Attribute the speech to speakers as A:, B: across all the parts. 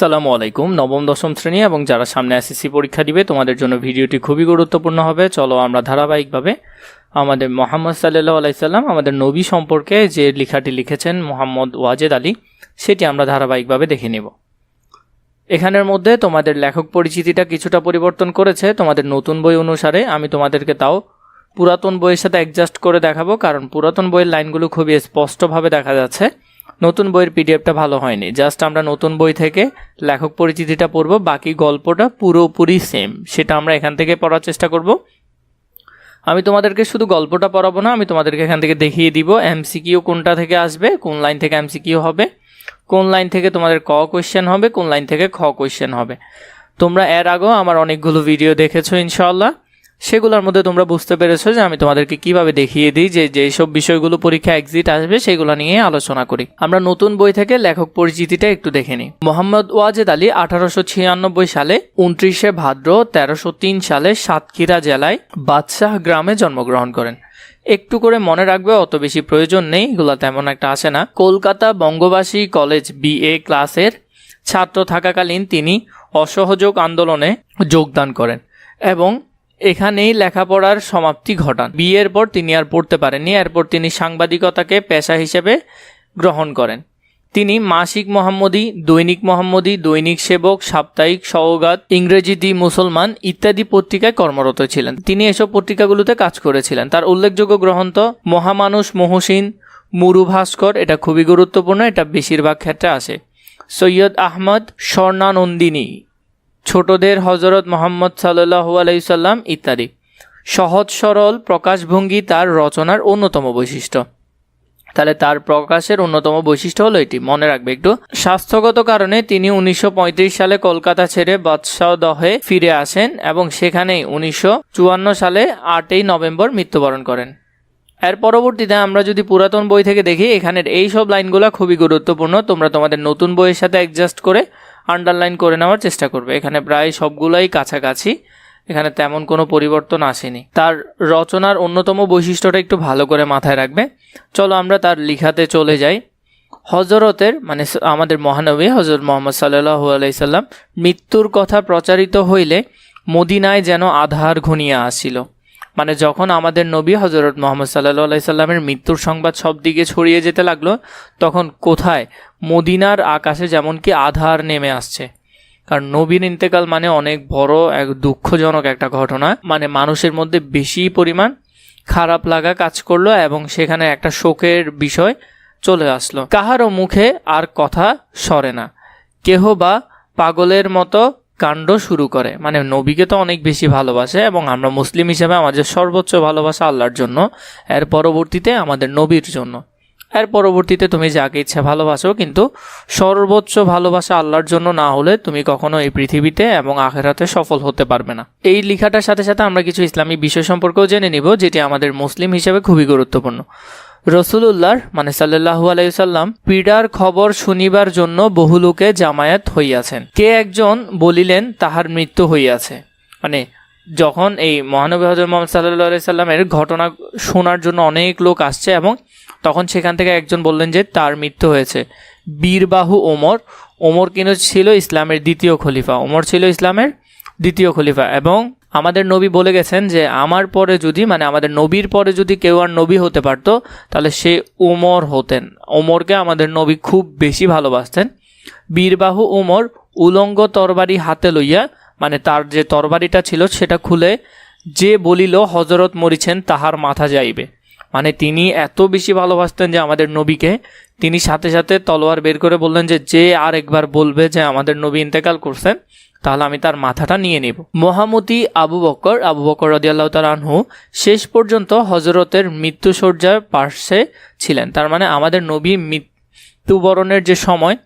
A: আসসালামু আলাইকুম। নবম দশম শ্রেণী এবং যারা সামনে এসএসসি পরীক্ষা দিবে তোমাদের জন্য ভিডিওটি খুবই গুরুত্বপূর্ণ হবে। চলো আমরা ধারাবাহিকভাবে আমাদের মোহাম্মদ সাল্লাল্লাহু আলাইহি সাল্লাম আমাদের নবী সম্পর্কে যে লেখাটি লিখেছেন মোহাম্মদ ওয়াজেদ আলী, সেটি আমরা ধারাবাহিকভাবে দেখে নেব। এখানের মধ্যে তোমাদের লেখক পরিচিতিটা কিছুটা পরিবর্তন করেছে তোমাদের নতুন বই অনুসারে। আমি তোমাদেরকে তাও পুরাতন বইয়ের সাথে অ্যাডজাস্ট করে দেখাবো, কারণ পুরাতন বইয়ের লাইনগুলো খুবই স্পষ্টভাবে দেখা যাচ্ছে, নতুন বইয়ের পিডিএফটা ভালো হয়নি। জাস্ট আমরা নতুন বই থেকে লেখক পরিচিতিটা পড়ব, বাকি গল্পটা পুরোপুরি সেম, সেটা আমরা এখান থেকে পড়ার চেষ্টা করব। আমি তোমাদেরকে শুধু গল্পটা পড়াবো না, আমি তোমাদেরকে এখান থেকে দেখিয়ে দিব এমসিকিউ কোনটা থেকে আসবে, কোন লাইন থেকে এমসিকিউ হবে, কোন লাইন থেকে তোমাদের ক কোয়েশ্চেন হবে, কোন লাইন থেকে খ কোয়েশ্চেন হবে। তোমরা এর আগেও আমার অনেকগুলো ভিডিও দেখেছো ইনশাআল্লাহ, সেগুলোর মধ্যে তোমরা বুঝতে পেরেছো যে আমি তোমাদেরকে কিভাবে দেখিয়ে দিই যে যেসব বিষয়গুলো পরীক্ষা এক্সিট আসবে সেগুলো নিয়ে আলোচনা করি। আমরা নতুন বই থেকে লেখক পরিচিতিটা একটু দেখে নিই। মোহাম্মদ ওয়াজেদ আলী 1896 সালে 29শে ভাদ্র 1303 সালে সাতক্ষীরা জেলায় বাদশাহ গ্রামে জন্মগ্রহণ করেন। একটু করে মনে রাখবে, অত বেশি প্রয়োজন নেই, এগুলো তেমন একটা আসে না। কলকাতা বঙ্গবাসী কলেজ বিএ ক্লাসের ছাত্র থাকাকালীন তিনি অসহযোগ আন্দোলনে যোগদান করেন এবং এখানেই লেখাপড়ার সমাপ্তি ঘটান। বিয়ের পর তিনি আর পড়তে পারেননি। এরপর তিনি সাংবাদিকতাকে পেশা হিসেবে গ্রহণ করেন। তিনি মাসিক মোহাম্মদী, দৈনিক মোহাম্মদী, দৈনিক সেবক, সাপ্তাহিক সওগাত, ইংরেজি দি মুসলমান ইত্যাদি পত্রিকায় কর্মরত ছিলেন। তিনি এসব পত্রিকাগুলোতে কাজ করেছিলেন। তার উল্লেখযোগ্য গ্রন্থ মহামানুষ, মহসিন, মুরু ভাস্কর, এটা খুবই গুরুত্বপূর্ণ, এটা বেশিরভাগ ক্ষেত্রে আসে। সৈয়দ আহমদ, স্বর্ণানন্দিনী, ছোটদের হজরত মোহাম্মদ সাল্লাল্লাহু আলাইহি সাল্লাম ইত্যাদি। সহজ সরল প্রকাশভঙ্গি তার রচনার অন্যতম বৈশিষ্ট্য। তাহলে তার প্রকাশের অন্যতম বৈশিষ্ট্য হলো এটি, মনে রাখবে একটু। স্বাস্থ্যগত কারণে তিনি 1935 সালে কলকাতা ছেড়ে বাদশাহদহে ফিরে আসেন এবং সেখানেই 1954 সালে 8ই নভেম্বর মৃত্যুবরণ করেন। এর পরবর্তীতে আমরা যদি পুরাতন বই থেকে দেখি, এখানের এই সব লাইনগুলো খুবই গুরুত্বপূর্ণ। তোমরা তোমাদের নতুন বইয়ের সাথে অ্যাডজাস্ট করে আন্ডারলাইন করে নেওয়ার চেষ্টা করবে। এখানে প্রায় সবগুলাই কাছাকাছি, এখানে তেমন কোনো পরিবর্তন আসেনি। তার রচনার অন্যতম বৈশিষ্ট্যটা একটু ভালো করে মাথায় রাখবে। চলো আমরা তার লিখাতে চলে যাই। হজরতের মানে আমাদের মহানবী হজরত মোহাম্মদ সাল্লাল্লাহু আলাইহি সাল্লাম মৃত্যুর কথা প্রচারিত হইলে মদিনায় যেন আঁধার ঘনিয়ে আসিল। মানে যখন আমাদের নবী হজরত মোহাম্মদ সাল্লাল্লাহু আলাইহি সাল্লামের মৃত্যুর সংবাদ সব দিকে ছড়িয়ে যেতে লাগলো, তখন কোথায় মদিনার আকাশে যেমন কি আধার নেমে আসছে। কারণ নবীর ইন্তেকাল মানে অনেক বড় এক দুঃখজনক একটা ঘটনা, মানে মানুষের মধ্যে বেশি পরিমাণ খারাপ লাগা কাজ করলো এবং সেখানে একটা শোকের বিষয় চলে আসলো। কাহারও মুখে আর কথা সরে না, কেহ বা পাগলের মতো কাণ্ড শুরু করে। মানে নবীকে তো অনেক বেশি ভালোবাসে এবং আমরা মুসলিম হিসেবে আমাদের সর্বোচ্চ ভালোবাসা আল্লাহর জন্য, এর পরবর্তীতে আমাদের নবীর জন্য, এর পরবর্তীতে তুমি যাকে ইচ্ছা ভালোবাসো, কিন্তু সর্বোচ্চ ভালোবাসা আল্লাহর জন্য না হলে তুমি কখনো এই পৃথিবীতে এবং আখিরাতে সফল হতে পারবে না। এই লেখাটার সাথে সাথে আমরা কিছু ইসলামিক বিষয় সম্পর্কেও জেনে নিব, যেটি আমাদের মুসলিম হিসেবে খুবই গুরুত্বপূর্ণ। রসুলুল্লাহ মানে সাল্লাল্লাহু আলাইহি সাল্লাম পীড়ার খবর শুনিবার জন্য বহু লোকে জামায়াত হইয়াছেন। কে একজন বলিলেন তাহার মৃত্যু হইয়াছে। মানে যখন এই মহানবী হযরত মুহাম্মদ সাল্লাল্লাহু আলাইহি সাল্লামের ঘটনা শোনার জন্য অনেক লোক আসছে এবং তখন সেখান থেকে একজন বললেন যে তার মৃত্যু হয়েছে। বীরবাহু ওমর কিন্তু ছিল ইসলামের দ্বিতীয় খলিফা, ওমর ছিল ইসলামের দ্বিতীয় খলিফা এবং আমাদের নবী বলে গেছেন যে আমার পরে যদি মানে আমাদের নবীর পরে যদি কেউ আর নবী হতে পারতো তাহলে সে ওমর হতেন। ওমরকে আমাদের নবী খুব বেশি ভালোবাসতেন। বীরবাহু ওমর উলঙ্গ তরবারি হাতে লইয়া, মানে তার যে তরবারিটা ছিল সেটা খুলে যে বলিল হজরত মরিছেন তাহার মাথা যাইবে। মানে তিনি এত বেশি ভালোবাসতেন যে আমাদের নবীকে, তিনি সাথে সাথে তলোয়ার বের করে বললেন যে যে আর একবার বলবে যে আমাদের নবী ইন্তেকাল করছেন তাহলে আমি তার মাথাটা নিয়ে নেব। মহামতি আবু বকর রাদিয়াল্লাহু তাআলা আনহু শেষ পর্যন্ত হজরতের মৃত্যুশয্যার পার্শ্বে ছিলেন। তার মানে আমাদের নবী মৃত্যুবরণের যে সময়,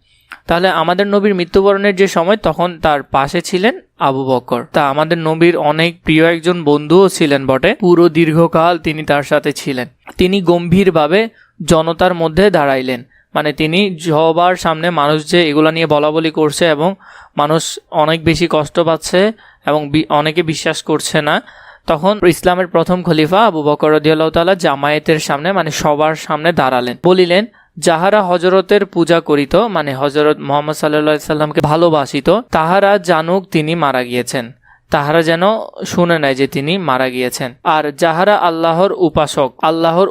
A: তাহলে আমাদের নবীর মৃত্যুবরণের যে সময় তখন তার পাশে ছিলেন আবু বকর। তা আমাদের নবীর অনেক প্রিয় একজন বন্ধুও ছিলেন বটে, পুরো দীর্ঘকাল তিনি তার সাথে ছিলেন। তিনি গম্ভীরভাবে জনতার মধ্যে দাঁড়াইলেন। মানে তিনি সবার সামনে মানুষ যে এগুলা নিয়ে বলাবলি করছে এবং মানুষ অনেক বেশি কষ্ট পাচ্ছে এবং অনেকে বিশ্বাস করছে না, তখন ইসলামের প্রথম খলিফা আবু বকর রাদিয়াল্লাহু তাআলা জামায়াতের সামনে মানে সবার সামনে দাঁড়ালেন, বলিলেন যাহারা হজরতের পূজা করিত, মানে হজরত মুহাম্মদ সাল্লাল্লাহু আলাইহি সাল্লামকে ভালোবাসিত, তাহারা জানুক তিনি মারা গিয়েছেন, তাহারা যেন শুনে নেয় যে তিনি মারা গিয়েছেন। আর যাহারা আল্লাহর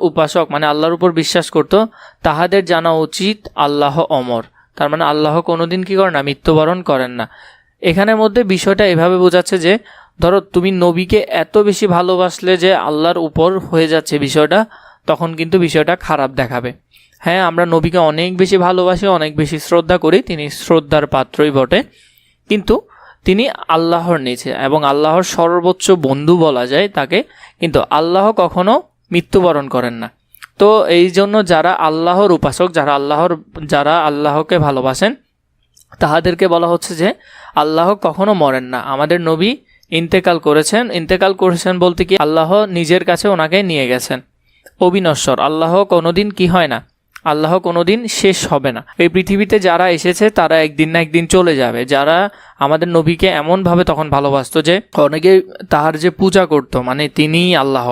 A: উপাসক মানে আল্লাহর উপর বিশ্বাস করত, তাহাদের জানা উচিত আল্লাহ অমর। তার মানে আল্লাহ কোনোদিন কি করেন না, মৃত্যুবরণ করেন না। এখানের মধ্যে বিষয়টা এভাবে বোঝাচ্ছে যে ধরো তুমি নবীকে এত বেশি ভালোবাসলে যে আল্লাহর উপর হয়ে যাচ্ছে বিষয়টা, তখন কিন্তু বিষয়টা খারাপ দেখাবে। হ্যাঁ, আমরা নবীকে অনেক বেশি ভালোবাসি, অনেক বেশি শ্রদ্ধা করি, তিনি শ্রদ্ধার পাত্রই বটে, কিন্তু তিনি আল্লাহর নিচে এবং আল্লাহর সর্বোচ্চ বন্ধু বলা যায় তাকে, কিন্তু আল্লাহ কখনো মৃত্যুবরণ করেন না। তো এই জন্য যারা আল্লাহর উপাসক, যারা আল্লাহকে ভালোবাসেন, তাহাদেরকে বলা হচ্ছে যে আল্লাহ কখনো মরেন না। আমাদের নবী ইন্তেকাল করেছেন বলতে কি আল্লাহ নিজের কাছে ওনাকে নিয়ে গেছেন, অবিনশ্বর। আল্লাহ কোনোদিন কি হয় না, আল্লাহ কোনোদিন শেষ হবে না। এই পৃথিবীতে যারা এসেছে তারা একদিন না একদিন চলে যাবে। যারা আমাদের নবীকে এমনভাবে তখন ভালোবাসতো যে অনেকে তাহার যে পূজা করতো, মানে তিনিই আল্লাহ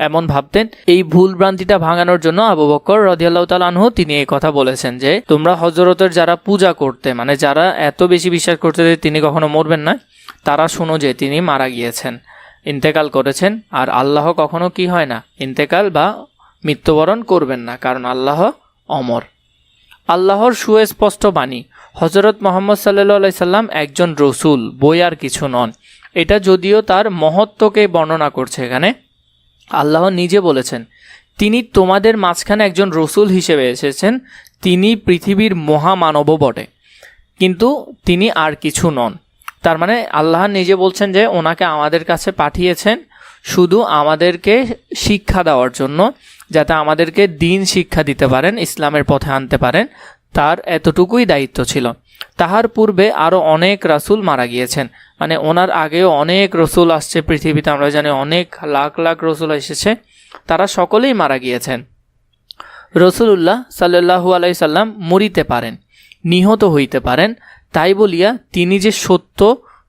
A: এমন ভাবতেন। এই ভুল ভ্রান্তিটা ভাঙানোর জন্য আবু বকর রাদিয়াল্লাহু তাআলা আনহু তিনি এই কথা বলেছেন যে তোমরা হজরতের যারা পূজা করতে, মানে যারা এত বেশি বিশ্বাস করতে যে তিনি কখনো মরবেন না, তারা শোনো যে তিনি মারা গিয়েছেন, ইন্তেকাল করেছেন। আর আল্লাহ কখনো কি হয় না, ইন্তেকাল বা মৃত্যুবরণ করবেন না, কারণ আল্লাহ অমর। আল্লাহর সুস্পষ্ট বাণী, হজরত মুহাম্মদ সাল্লাল্লাহু আলাইহি সাল্লাম একজন রসুল, বই আর কিছু নন। এটা যদিও তার মহত্বকে বর্ণনা করছে, এখানে আল্লাহ নিজে বলেছেন তিনি তোমাদের মাঝখানে একজন রসুল হিসেবে এসেছেন, তিনি পৃথিবীর মহামানবও বটে, কিন্তু তিনি আর কিছু নন। তার মানে আল্লাহ নিজে বলছেন যে ওনাকে আমাদের কাছে পাঠিয়েছেন শুধু আমাদেরকে শিক্ষা দেওয়ার জন্য, যাতে আমাদেরকে দিন শিক্ষা দিতে পারেন, ইসলামের পথে আনতে পারেন, তার এতটুকুই দায়িত্ব ছিল। তাহার পূর্বে আরও অনেক রাসূল মারা গিয়েছেন, মানে ওনার আগেও অনেক রসুল আসছে পৃথিবীতে, আমরা জানি অনেক লাখ লাখ রসুল এসেছে, তারা সকলেই মারা গিয়েছেন। রসুলুল্লাহ সাল্লাল্লাহু আলাইহি সাল্লাম মরিতে পারেন, নিহত হইতে পারেন, তাই বলিয়া তিনি যে সত্য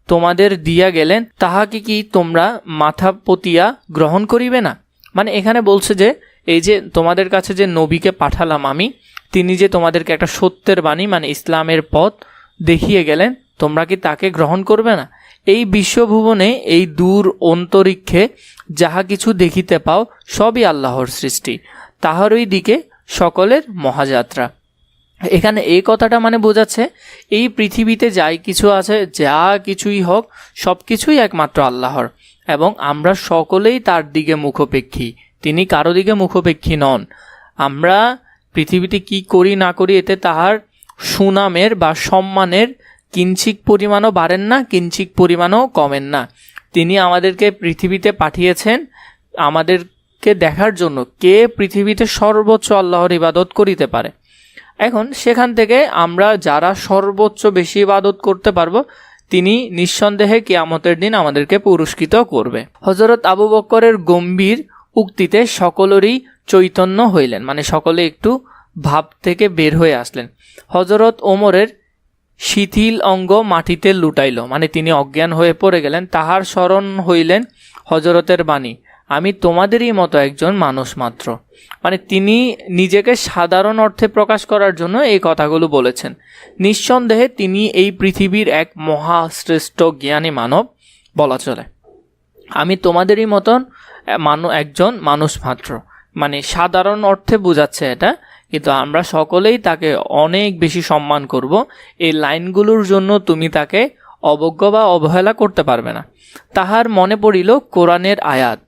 A: তোমাদের দিয়া গেলেন তাহাকে কি তোমরা মাথা পতিয়া গ্রহণ করিবে না? মানে এখানে বলছে যে এই যে তোমাদের কাছে যে নবীকে পাঠালাম আমি, তিনি যে তোমাদেরকে একটা সত্যের বাণী মানে ইসলামের পথ দেখিয়ে গেলেন, তোমরা কি তাকে গ্রহণ করবে না? এই বিশ্বভুবনে, এই দূর অন্তরিক্ষে যাহা কিছু দেখিতে পাও সবই আল্লাহর সৃষ্টি, তাহারই দিকে সকলের মহাযাত্রা। এখানে এই কথাটা মানে বোঝাচ্ছে এই পৃথিবীতে যাই কিছু আছে, যা কিছুই হোক, সব কিছুই একমাত্র আল্লাহর, এবং আমরা সকলেই তার দিকে মুখোপেক্ষী, তিনি কারো দিকে মুখোপেক্ষী নন। আমরা পৃথিবীতে কি করি না করি এতে তাহার সুনামের বা সম্মানের কিঞ্চিক পরিমাণও বাড়েন না, কিঞ্চিক পরিমাণও কমেন না। তিনি আমাদেরকে পৃথিবীতে পাঠিয়েছেন আমাদেরকে দেখার জন্য কে পৃথিবীতে সর্বোচ্চ আল্লাহর ইবাদত করিতে পারে। এখন সেখান থেকে আমরা যারা সর্বোচ্চ বেশি ইবাদত করতে পারবো, তিনি নিঃসন্দেহে কিয়ামতের দিন আমাদেরকে পুরস্কৃত করবে। হযরত আবু বকরের গম্ভীর উক্তিতে সকলেরই চৈতন্য হইলেন, মানে সকলে একটু ভাব থেকে বের হয়ে আসলেন। হযরত ওমরের শিথিল অঙ্গ মাটিতে লুটাইল, মানে তিনি অজ্ঞান হয়ে পড়ে গেলেন। তাহার স্মরণ হইলেন হযরতের বাণী, আমি তোমাদেরই মতো একজন মানুষ মাত্র। মানে তিনি নিজেকে সাধারণ অর্থে প্রকাশ করার জন্য এই কথাগুলো বলেছেন। নিঃসন্দেহে তিনি এই পৃথিবীর এক মহাশ্রেষ্ঠ জ্ঞানী মানব বলা চলে। আমি তোমাদেরই মতন একজন মানুষ মাত্র, মানে সাধারণ অর্থে বোঝাচ্ছে এটা, কিন্তু আমরা সকলেই তাকে অনেক বেশি সম্মান করব। এই লাইনগুলোর জন্য তুমি তাকে অবজ্ঞা বা অবহেলা করতে পারবে না। তাহার মনে পড়িল কোরআনের আয়াত,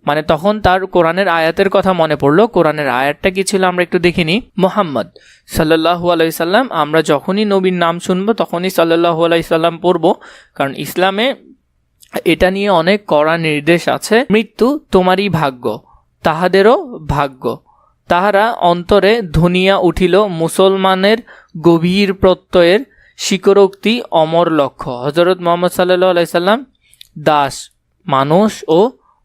A: মানে তখন তার কোরআনের আয়াতের কথা মনে পড়লো। কোরআনের আয়াতটা কি ছিল আমরা একটু দেখিনি। মুহাম্মদ সাল্লাল্লাহু আলাইহি সাল্লাম, আমরা যখনই নবীর নাম শুনবো তখনই সাল্লাল্লাহু আলাইহি সাল্লাম পড়বো, কারণ ইসলামে এটা নিয়ে অনেক কড়া নির্দেশ আছে। মৃত্যু তোমারই ভাগ্য, তাহাদেরও ভাগ্য, তাহারা অন্তরে ধনিয়া উঠিল মুসলমানের গভীর প্রত্যয়ের স্বীকারোক্তি অমর লক্ষ্য। হযরত মুহাম্মদ সাল্লাল্লাহু আলাইহি সাল্লাম দাস, মানুষ ও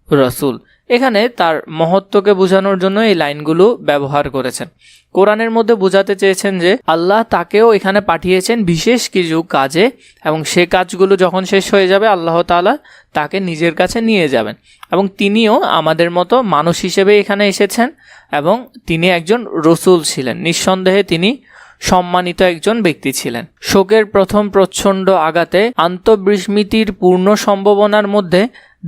A: রসুল, এখানে তার মহত্বকে বোঝানোর জন্য এই লাইনগুলো ব্যবহার করেছেন। কোরআনের মধ্যে বোঝাতে চেয়েছেন যে আল্লাহ তাকেও এখানে পাঠিয়েছেন বিশেষ কিছু কাজে, এবং সে কাজগুলো যখন শেষ হয়ে যাবে আল্লাহ তাআলা তাকে নিজের কাছে নিয়ে যাবেন, এবং তিনিও আমাদের মতো মানুষ হিসেবে এখানে এসেছেন, এবং তিনি একজন রসুল ছিলেন। নিঃসন্দেহে তিনি সম্মানিত একজন ব্যক্তি ছিলেন। শোকের প্রথম প্রচণ্ড আঘাতে আন্তঃবিস্মৃতির পূর্ণ সম্ভাবনার মধ্যে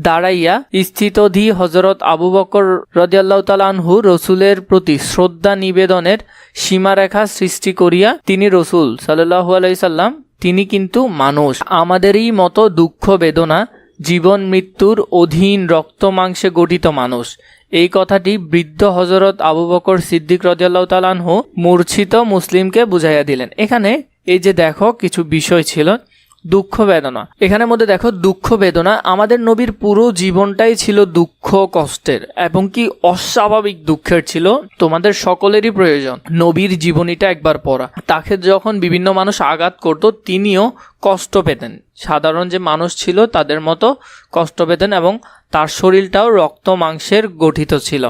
A: দাঁড়াইয়া স্থিতধী হযরত আবু বকর রাদিয়াল্লাহু তাআলা আনহু রসুলের প্রতি শ্রদ্ধা নিবেদনের সীমারেখা সৃষ্টি করিয়া, তিনি রসুল সাল্লাল্লাহু আলাইহি সাল্লাম, তিনি কিন্তু মানুষ, আমাদেরই মতো দুঃখ বেদনা, জীবন মৃত্যুর অধীন রক্ত মাংসে গঠিত মানুষ, এই কথাটি বৃদ্ধ হযরত আবু বকর সিদ্দিক রাদিয়াল্লাহু তাআলা আনহু মূর্ছিত মুসলিমকে বুঝাইয়া দিলেন। এখানে এই যে দেখো কিছু বিষয় ছিল, দুঃখ বেদনা, এখানের মধ্যে দেখো দুঃখ বেদনা, আমাদের নবীর পুরো জীবনটাই ছিল দুঃখ কষ্টের, এবং কি অস্বাভাবিক দুঃখের ছিল। তোমাদের সকলেরই প্রয়োজন নবীর জীবনীটা একবার পড়া। তাকে যখন বিভিন্ন মানুষ আঘাত করত তিনিও কষ্ট পেতেন, সাধারণ যে মানুষ ছিল তাদের মতো কষ্ট পেতেন, এবং তার শরীরটাও রক্ত মাংসের গঠিত ছিল,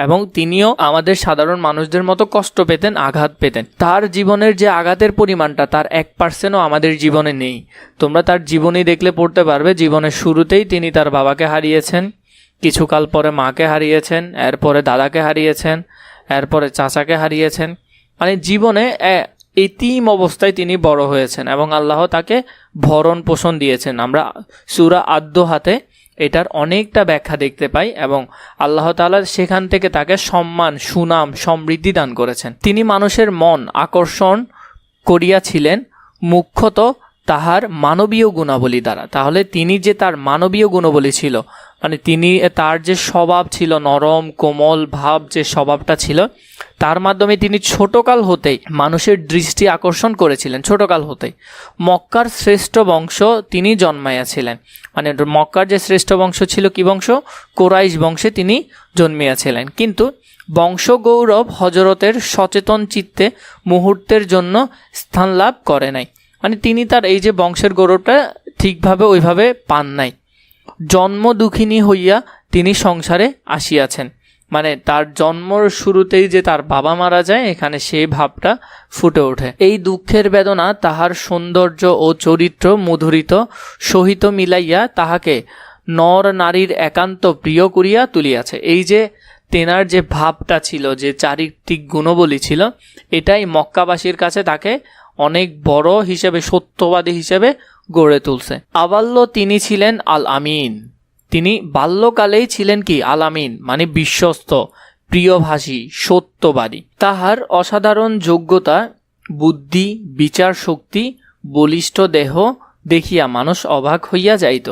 A: এবং তিনিও আমাদের সাধারণ মানুষদের মতো কষ্ট পেতেন, আঘাত পেতেন। তার জীবনের যে আঘাতের পরিমাণটা তার 1%ও আমাদের জীবনে নেই। তোমরা তার জীবনী দেখলে পড়তে পারবে, জীবনের শুরুতেই তিনি তার বাবাকে হারিয়েছেন, কিছুকাল পরে মাকে হারিয়েছেন, এরপরে দাদাকে হারিয়েছেন, এরপরে চাচাকে হারিয়েছেন। মানে জীবনে এতিম অবস্থায় তিনি বড় হয়েছেন, এবং আল্লাহ তাকে ভরণ পোষণ দিয়েছেন। আমরা সূরা আদ-দোহাতে এটার অনেকটা ব্যাখ্যা দেখতে পাই, এবং আল্লাহ তাআলা সেখান থেকে তাকে সম্মান, সুনাম, সমৃদ্ধি দান করেছেন। তিনি মানুষের মন আকর্ষণ করিয়াছিলেন মুখ্যত তাহার মানবীয় গুণাবলী দ্বারা। তাহলে তিনি যে তার মানবীয় গুণাবলী ছিল, মানে তিনি তার যে স্বভাব ছিল, নরম কোমল ভাব যে স্বভাবটা ছিল, তার মাধ্যমে তিনি ছোটকাল হতেই মানুষের দৃষ্টি আকর্ষণ করেছিলেন। ছোটকাল হতেই মক্কার শ্রেষ্ঠ বংশ তিনি জন্মাইয়াছিলেন, মানে মক্কার যে শ্রেষ্ঠ বংশ ছিল, কি বংশ? কোরাইশ বংশে তিনি জন্মিয়াছিলেন। কিন্তু বংশগৌরব হযরতের সচেতন চিত্তে মুহূর্তের জন্য স্থান লাভ করে নাই, মানে তিনি তার এই যে বংশের গৌরবটা ঠিকভাবে ওইভাবে পান নাই। জন্ম দুঃখিনী হইয়া তিনি সংসারে আসিয়াছেন, মানে তার জন্মর শুরুতেই যে তার বাবা মারা যায়, এখানে সেই ভাবটা ফুটে ওঠে। এই দুঃখের বেদনা তাহার সৌন্দর্য ও চরিত্র মধুরিত সহিত মিলাইয়া তাহাকে নর নারীর একান্ত প্রিয় করিয়া তুলিয়াছে। এই যে তেনার যে ভাবটা ছিল, যে চারিত্রিক গুণবলী ছিল, এটাই মক্কাবাসীর কাছে তাকে অনেক বড় হিসেবে, সত্যবাদী হিসেবে গড়ে তুলছে। আবাল্য তিনি ছিলেন আল আমিন, তিনি বাল্যকালেই ছিলেন কি? আল আমিন, মানে বিশ্বস্ত, প্রিয়ভাষী, সত্যবাদী। তাহার অসাধারণ যোগ্যতা, বুদ্ধি, বিচার শক্তি, বলিষ্ঠ দেহ দেখিয়া মানুষ অবাক হইয়া যাইত।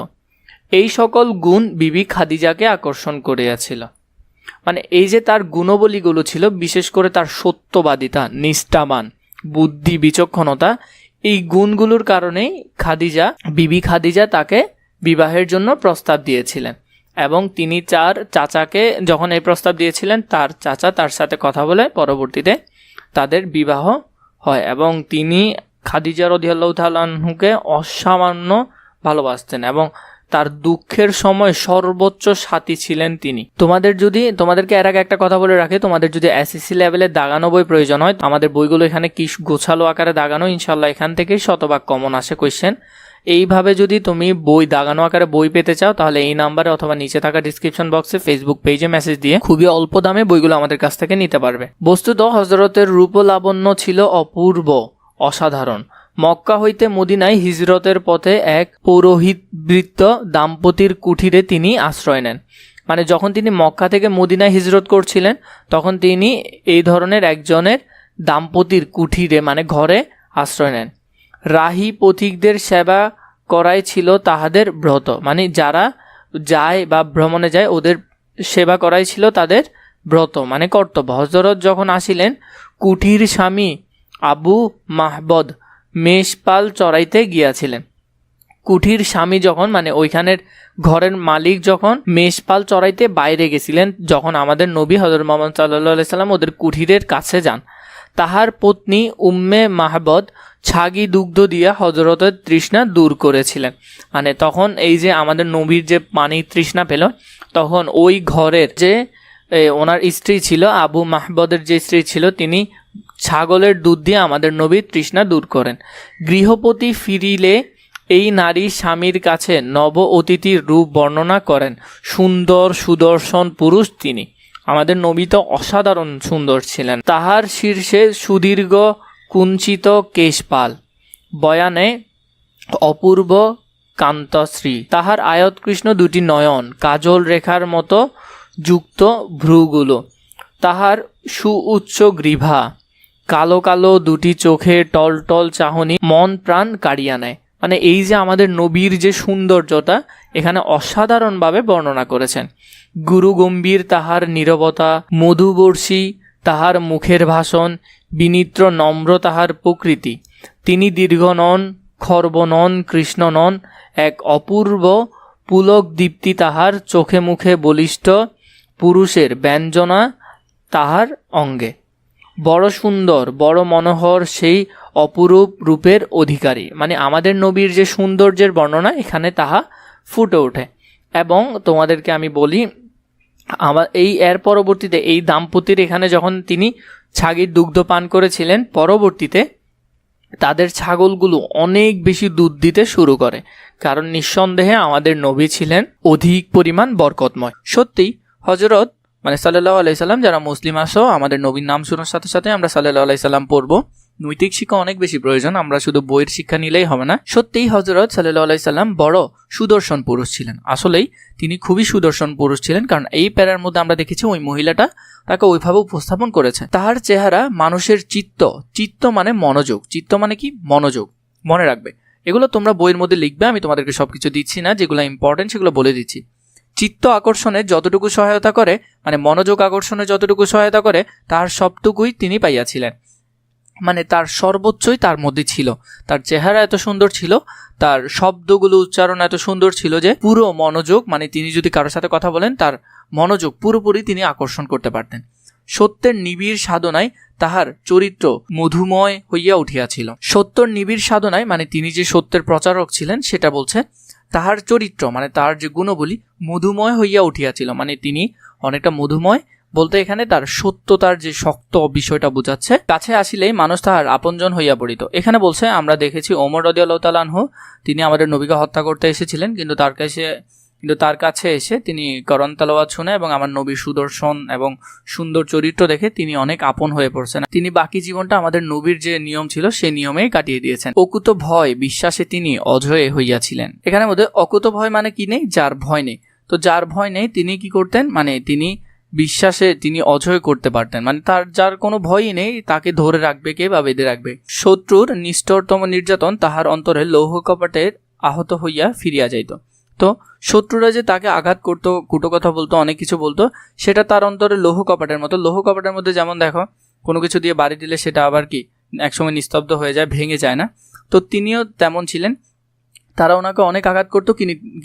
A: এই সকল গুণ বিবি খাদিজাকে আকর্ষণ করিয়াছিল। মানে এই যে তার গুণবলীগুলো ছিল, বিশেষ করে তার সত্যবাদিতা, নিষ্ঠাবান, বুদ্ধি, বিচক্ষণতা, এই গুণগুলোর কারণেই বিবি খাদিজা তাকে বিবাহের জন্য প্রস্তাব দিয়েছিলেন, এবং তিনি তার চাচাকে যখন এই প্রস্তাব দিয়েছিলেন, তার চাচা তার সাথে কথা বলে পরবর্তীতে তাদের বিবাহ হয়, এবং তিনি খাদিজা রাদিয়াল্লাহু তাআলা আনহুকে অসামান্য ভালোবাসতেন, এবং তার দুঃখের সময় সর্বোচ্চ সাথী ছিলেন তিনি। তোমাদেরকে এর আগে একটা কথা বলে রাখি, তোমাদের যদি এসএসসি লেভেলে দাগানো বই প্রয়োজন হয়, আমাদের বইগুলো এখানে কি গোছালো আকারে দাগানো, ইনশাল্লাহ এখান থেকেই শতভাগ কমন আসে কোয়েশ্চেন। এইভাবে যদি তুমি বই দাগানো আকারে বই পেতে চাও, তাহলে এই নাম্বারে অথবা নিচে থাকা ডিসক্রিপশন বক্সে ফেসবুক পেজে মেসেজ দিয়ে খুবই অল্প দামে বইগুলো আমাদের কাছ থেকে নিতে পারবে। বস্তুত হযরতের রূপ লাবণ্য ছিল অপূর্ব, অসাধারণ। মক্কা হইতে মদিনায় হিজরতের পথে এক পৌরোহিতবৃত্ত দাম্পতির কুঠিরে তিনি আশ্রয় নেন। মানে যখন তিনি মক্কা থেকে মদিনায় হিজরত করছিলেন, তখন তিনি এই ধরনের একজনের দাম্পতির কুঠিরে, মানে ঘরে আশ্রয় নেন। রাহি পথিকদের সেবা করাই ছিল তাহাদের ব্রত, মানে যারা যায় বা ভ্রমণে যায় ওদের সেবা করাই ছিল তাদের ব্রত, মানে কর্তব্য। হযরত যখন আসিলেন, কুঠির স্বামী আবু মাহবদ মেষপাল চড়াইতে গিয়াছিলেন। কুঠির স্বামী যখন, মানে ওইখানের ঘরের মালিক যখন মেষপাল চড়াইতে বাইরে গেছিলেন, যখন আমাদের নবী হযরত মুহাম্মদ সাল্লাল্লাহু আলাইহি সাল্লাম ওদের কুঠিরের কাছে যান, তাহার পত্নী উম্মে মাহবদ ছাগি দুগ্ধ দিয়া হযরতের তৃষ্ণা দূর করেছিলেন। মানে তখন এই যে আমাদের নবীর যে পানির তৃষ্ণা পেল, তখন ওই ঘরের যে ওনার স্ত্রী ছিল, আবু মাহবদের যে স্ত্রী ছিল, তিনি ছাগলের দুধ দিয়ে আমাদের নবীর তৃষ্ণা দূর করেন। গৃহপতি ফিরিলে এই নারী স্বামীর কাছে নব অতিথির রূপ বর্ণনা করেন। সুন্দর সুদর্শন পুরুষ তিনি। আমাদের নবী তো অসাধারণ সুন্দর ছিলেন। তাহার শীর্ষে সুদীর্ঘ কুঞ্চিত কেশপাল, বয়ানে অপূর্ব কান্তশ্রী। তাহার আয়তকৃষ্ণ দুটি নয়ন, কাজল রেখার মতো যুক্ত ভ্রুগুলো, তাহার সুউচ্চ গ্রীভা, কালো কালো দুটি চোখে টলটল চাহনি মন প্রাণ কাড়িয়া নেয়। মানে এই যে আমাদের নবীর যে সৌন্দর্যটা এখানে অসাধারণভাবে বর্ণনা করেছেন। গুরু গম্ভীর তাহার নীরবতা, মধুবর্ষী তাহার মুখের ভাষণ, বিনিত্র নম্র তাহার প্রকৃতি। তিনি দীর্ঘ নন, খর্ব নন, কৃষ্ণ নন, এক অপূর্ব পুলক দীপ্তি তাহার চোখে মুখে, বলিষ্ঠ পুরুষের ব্যঞ্জনা তাহার অঙ্গে। বড় সুন্দর, বড় মনোহর সেই অপরূপ রূপের অধিকারী। মানে আমাদের নবীর যে সৌন্দর্যের বর্ণনা এখানে তাহা ফুটে ওঠে। এবং তোমাদেরকে আমি বলি, আমার এর পরবর্তীতে এই দাম্পতির এখানে যখন তিনি ছাগির দুগ্ধ পান করেছিলেন, পরবর্তীতে তাদের ছাগলগুলো অনেক বেশি দুধ দিতে শুরু করে, কারণ নিঃসন্দেহে আমাদের নবী ছিলেন অধিক পরিমাণ বরকতময়। সত্যিই হযরত সাল্লাল্লাহু আলাইহি সাল্লাম, যারা মুসলিম আসো আমাদের নবীর নাম শোনার সাথে সাথে আমরা সাল্লাল্লাহু আলাইহি সাল্লাম পড়বো। নৈতিক শিক্ষা অনেক বেশি প্রয়োজন, আমরা শুধু বইয়ের শিক্ষা নিলেই হবে না। সত্যিই হযরত সাল্লাল্লাহু আলাইহি সাল্লাম বড় সুদর্শন পুরুষ ছিলেন। আসলেই তিনি খুবই সুদর্শন পুরুষ ছিলেন, কারণ এই প্যারার মধ্যে আমরা দেখেছি ওই মহিলাটা তাকে ওইভাবে উপস্থাপন করেছে। তাহার চেহারা মানুষের চিত্ত মানে মনোযোগ, চিত্ত মানে কি মনোযোগ, মনে রাখবে। এগুলো তোমরা বইয়ের মধ্যে লিখবে, আমি তোমাদেরকে সবকিছু দিচ্ছি না, যেগুলো ইম্পর্টেন্ট সেগুলো বলে দিচ্ছি। চিত্ত আকর্ষণে যতটুকু সহায়তা করে, মানে মনোযোগ আকর্ষণে যতটুকু সহায়তা করে, তার সবটুকুই তিনি পাইয়াছিলেন। মানে তার সর্বোচ্চই তার মধ্যে ছিল। তার চেহারা এত সুন্দর ছিল, তার শব্দগুলো উচ্চারণ এত সুন্দর ছিল যে পুরো মনোযোগ, মানে তিনি যদি কারোর সাথে কথা বলেন তার মনোযোগ পুরোপুরি তিনি আকর্ষণ করতে পারতেন। সত্যের নিবিড় সাধনায় তাহার চরিত্র মধুময় হইয়া উঠিয়াছিল। সত্যর নিবিড় সাধনায় মানে তিনি যে সত্যের প্রচারক ছিলেন সেটা বলছে। তাহার চরিত্র মানে তার যে গুণবলী মধুময় হইয়া উঠিয়াছিল, মানে তিনি অনেকটা মধুময় বলতে এখানে তার সত্যতার যে শক্ত বিষয়টা বোঝাচ্ছে। কাছে আসিলেই মানুষ তাহার আপনজন হইয়া পড়িত। এখানে বলছে আমরা দেখেছি ওমর রাদিয়াল্লাহু তাআলা আনহু, তিনি আমাদের নবীকে হত্যা করতে এসেছিলেন, কিন্তু তার কাছে এসে তিনি কোরআন তেলাওয়াত শুনে এবং আমার নবীর সুদর্শন এবং সুন্দর চরিত্র দেখে তিনি অনেক আপন হয়ে পড়ছেন। তিনি বাকি জীবনটা আমাদের নবীর যে নিয়ম ছিল সেই নিয়মেই কাটিয়ে দিয়েছেন। অকুত ভয় বিশ্বাসে তিনি অজয় হইয়াছিলেন। এখানে মধ্যে অকুত ভয় মানে কি নেই, যার ভয় নেই। তো যার ভয় নেই তিনি কি করতেন, মানে তিনি বিশ্বাসে তিনি অজয় করতে পারতেন, মানে তার যার কোনো ভয়ই নেই তাকে ধরে রাখবে কে বা বেঁধে রাখবে। শত্রুর নিষ্ঠুরতম নির্যাতন তাহার অন্তরে লৌহ কপাটের আহত হইয়া ফিরিয়া যাইত। তো শত্রুরা যে তাকে আঘাত করতো, কুটো কথা বলতো, অনেক কিছু বলতো, সেটা তার অন্তরে লৌহ কপাটের মতো। লৌহ কপাটের মধ্যে যেমন দেখো কোনো কিছু দিয়ে বাড়ি দিলে সেটা আবার কি একসময় নিস্তব্ধ হয়ে যায়, ভেঙে যায় না। তো তিনিও তেমন ছিলেন। তারা ওনাকে অনেক আঘাত করতো,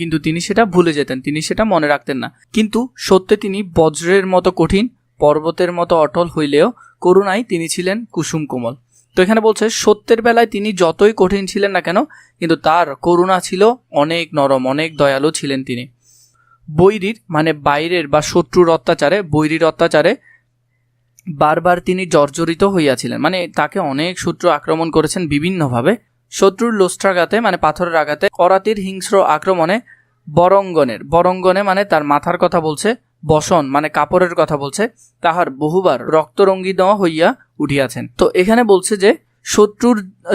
A: কিন্তু তিনি সেটা ভুলে যেতেন, তিনি সেটা মনে রাখতেন না। কিন্তু সত্যে তিনি বজ্রের মতো কঠিন, পর্বতের মতো অটল হইলেও করুণায় তিনি ছিলেন কুসুম কোমল। তো এখানে বলছে সত্যের বেলায় তিনি যতই কঠিন ছিলেন না কেন, কিন্তু তার করুণা ছিল অনেক নরম, অনেক দয়ালু ছিলেন তিনি। বৈরীর মানে বাইরের বা শত্রুর অত্যাচারে, বৈরীর অত্যাচারে বারবার তিনি জর্জরিত হইয়াছিলেন। মানে তাকে অনেক শত্রু আক্রমণ করেছেন বিভিন্নভাবে। শত্রুর লোস্ট্রাঘাতে মানে পাথরের আঘাতে, করাতির হিংস্র আক্রমণে, বরঙ্গনে মানে তার মাথার কথা বলছে, বসন মানে কাপড়ের কথা বলছে, তাহার বহুবার রক্তরঙ্গিত হইয়া উঠিয়াছেন। তো এখানে বলছে যে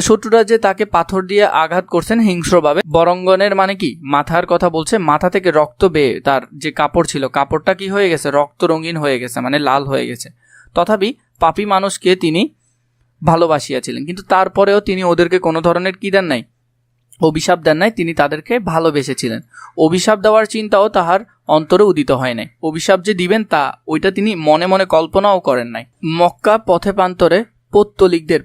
A: শত্রুরা যে তাকে পাথর দিয়ে আঘাত করছেন হিংস্রভাবে। বরঙ্গনের মানে কি মাথার কথা বলছে, মাথা থেকে রক্ত বেয়ে তার যে কাপড় ছিল, কাপড়টা কি হয়ে গেছে, রক্ত রঙিন হয়ে গেছে, মানে লাল হয়ে গেছে। তথাপি পাপী মানুষকে তিনি ভালোবাসিয়াছিলেন, কিন্তু তারপরেও তিনি ওদেরকে কোনো ধরনের কি দেন নাই, অভিশাপ দেন নাই, তিনি তাদেরকে ভালোবেসেছিলেন। অভিশাপ দেওয়ার চিন্তাও তাহার অন্তরে উদিত হয় নাই। অভিশাপ যে দিবেন তা ওইটা তিনি মনে মনে কল্পনাও করেন নাই। মক্কা পথে প্রান্তরে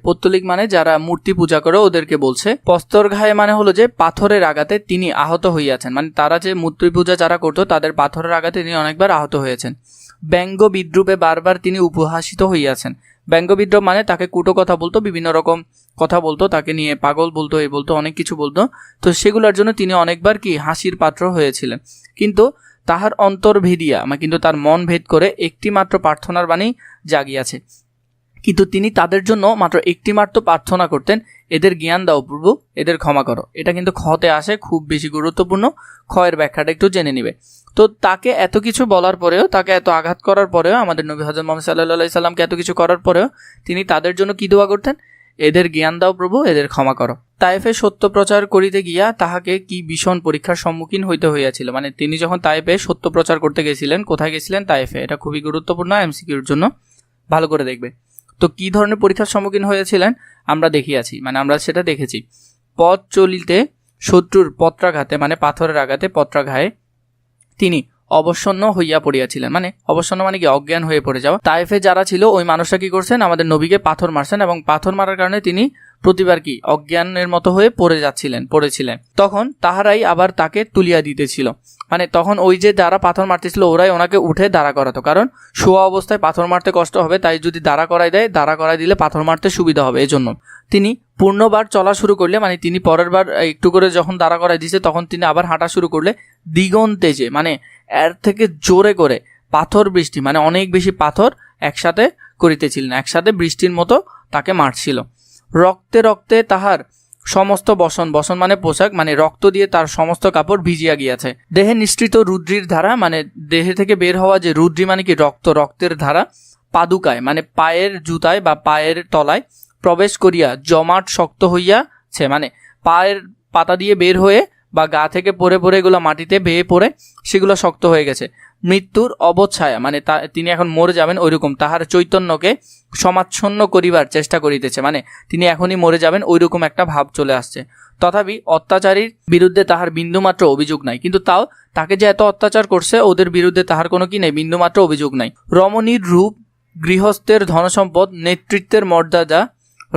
A: পত্তলিক মানে যারা মূর্তি পূজা করে ওদেরকে বলছে। পস্তরঘায়ে মানে হলো যে পাথরের আঘাতে তিনি আহত হইয়াছেন, মানে তারা যে মূর্তি পূজা যারা করতো তাদের পাথরের আঘাতে তিনি অনেকবার আহত হয়েছেন। ব্যঙ্গ বিদ্রুপে বারবার তিনি উপহাসিত হইয়াছেন। ব্যঙ্গ বিদ্রুপ মানে তাকে কুটো কথা বলতো, বিভিন্ন রকম কথা বলতো, তাকে নিয়ে পাগল বলতো, এই বলতো, অনেক কিছু বলতো। তো সেগুলোর জন্য তিনি অনেকবার কি হাসির পাত্র হয়েছিলেন। কিন্তু তাহার অন্তর ভেদিয়া কিন্তু তার মন ভেদ করে একটি মাত্র প্রার্থনার বাণী জাগিয়াছে, কিন্তু তিনি তাদের জন্য মাত্র একটি মাত্র প্রার্থনা করতেন, এদের জ্ঞান দাও প্রভু, এদের ক্ষমা করো। এটা কিন্তু খতে আসে, খুব বেশি গুরুত্বপূর্ণ, খয়ের ব্যাখ্যাটা একটু জেনে নিবে। তো তাকে এত কিছু বলার পরেও, তাকে এত আঘাত করার পরেও, আমাদের নবী হযরত মুহাম্মদ সাল্লাল্লাহু আলাইহি সাল্লামকে এত কিছু করার পরেও তিনি তাদের জন্য কি দোয়া করতেন? এদের জ্ঞান দাও প্রভু, এদের ক্ষমা করো। তায়েফে সত্য প্রচার করিতে গিয়া তাহাকে কি ভীষণ পরীক্ষার সম্মুখীন হইতে হইয়াছিল। মানে তিনি যখন তায়েফে সত্য প্রচার করতে গেছিলেন, কোথায় গেছিলেন? তায়েফে। এটা খুবই গুরুত্বপূর্ণ, এমসিকিউর জন্য ভালো করে দেখবে। তো কি ধরনের পরীক্ষার সম্মুখীন হয়েছিলেন আমরা দেখিয়াছি, মানে আমরা সেটা দেখেছি। পথ চলিতে শত্রুর পত্রাঘাতে, মানে পাথরের আঘাতে, পত্রাঘায়ে তিনি অবসন্ন হইয়া পড়িয়াছিলেন। মানে অবসন্ন মানে কি? অজ্ঞান হয়ে পড়ে যাওয়া। তায়েফে যারা ছিল ওই মানুষরা কি করছেন? আমাদের নবীকে পাথর মারছেন, এবং পাথর মারার কারণে তিনি প্রতিবার কি অজ্ঞানের মতো হয়ে পড়েছিলেন। তখন তাহারাই আবার তাকে তুলিয়া দিতেছিল। মানে তখন ওই যে যারা পাথর মারতেছিল ওরাই ওনাকে উঠে দাঁড়া করাতো, কারণ শোয়া অবস্থায় পাথর মারতে কষ্ট হবে, তাই যদি দাঁড়া করাই দেয়, দাঁড়া করাই দিলে পাথর মারতে সুবিধা হবে। এজন্য তিনি পূর্ণবার চলা শুরু করলে, মানে তিনি পরের বার একটু করে যখন দাঁড়া করাই দিয়েছে তখন তিনি আবার হাঁটা শুরু করলে দিগন্তেজে, মানে এর থেকে জোরে করে পাথর বৃষ্টি, মানে অনেক বেশি পাথর একসাথে করিতেছিলেন, একসাথে বৃষ্টির মতো তাকে মারছিল। রক্তে রক্তে তাহার সমস্ত বসন মানে পোশাক, মানে রক্ত দিয়ে তার সমস্ত কাপড় ভিজিয়া গিয়াছে। দেহে নিঃসৃত রুদ্রির ধারা, মানে দেহে থেকে বের হওয়া যে রুদ্রি মানে কি রক্তের ধারা, পাদুকায় মানে পায়ের জুতায় বা পায়ের তলায় প্রবেশ করিয়া জমাট শক্ত হইয়াছে। মানে পায়ের পাতা দিয়ে বের হয়ে বা গা থেকে পড়ে এগুলো মাটিতে বেয়ে পড়ে সেগুলো শক্ত হয়ে গেছে। মৃত্যুর অবচ্ছায়া, মানে তিনি এখন মরে যাবেন ওইরকম, তাহার চৈতন্যকে সমাচ্ছন্ন করিবার চেষ্টা করিতেছে, মানে তিনি এখনই মরে যাবেন ওইরকম একটা ভাব চলে আসছে। তথাপি অত্যাচারীর বিরুদ্ধে তাহার বিন্দুমাত্র অভিযোগ নাই, কিন্তু তাও তাকে যে এত অত্যাচার করছে ওদের বিরুদ্ধে তাহার কোনো কি নেই, বিন্দুমাত্র অভিযোগ নাই। রমণীর রূপ, গৃহস্থের ধনসম্পদ, নেতৃত্বের মর্যাদা,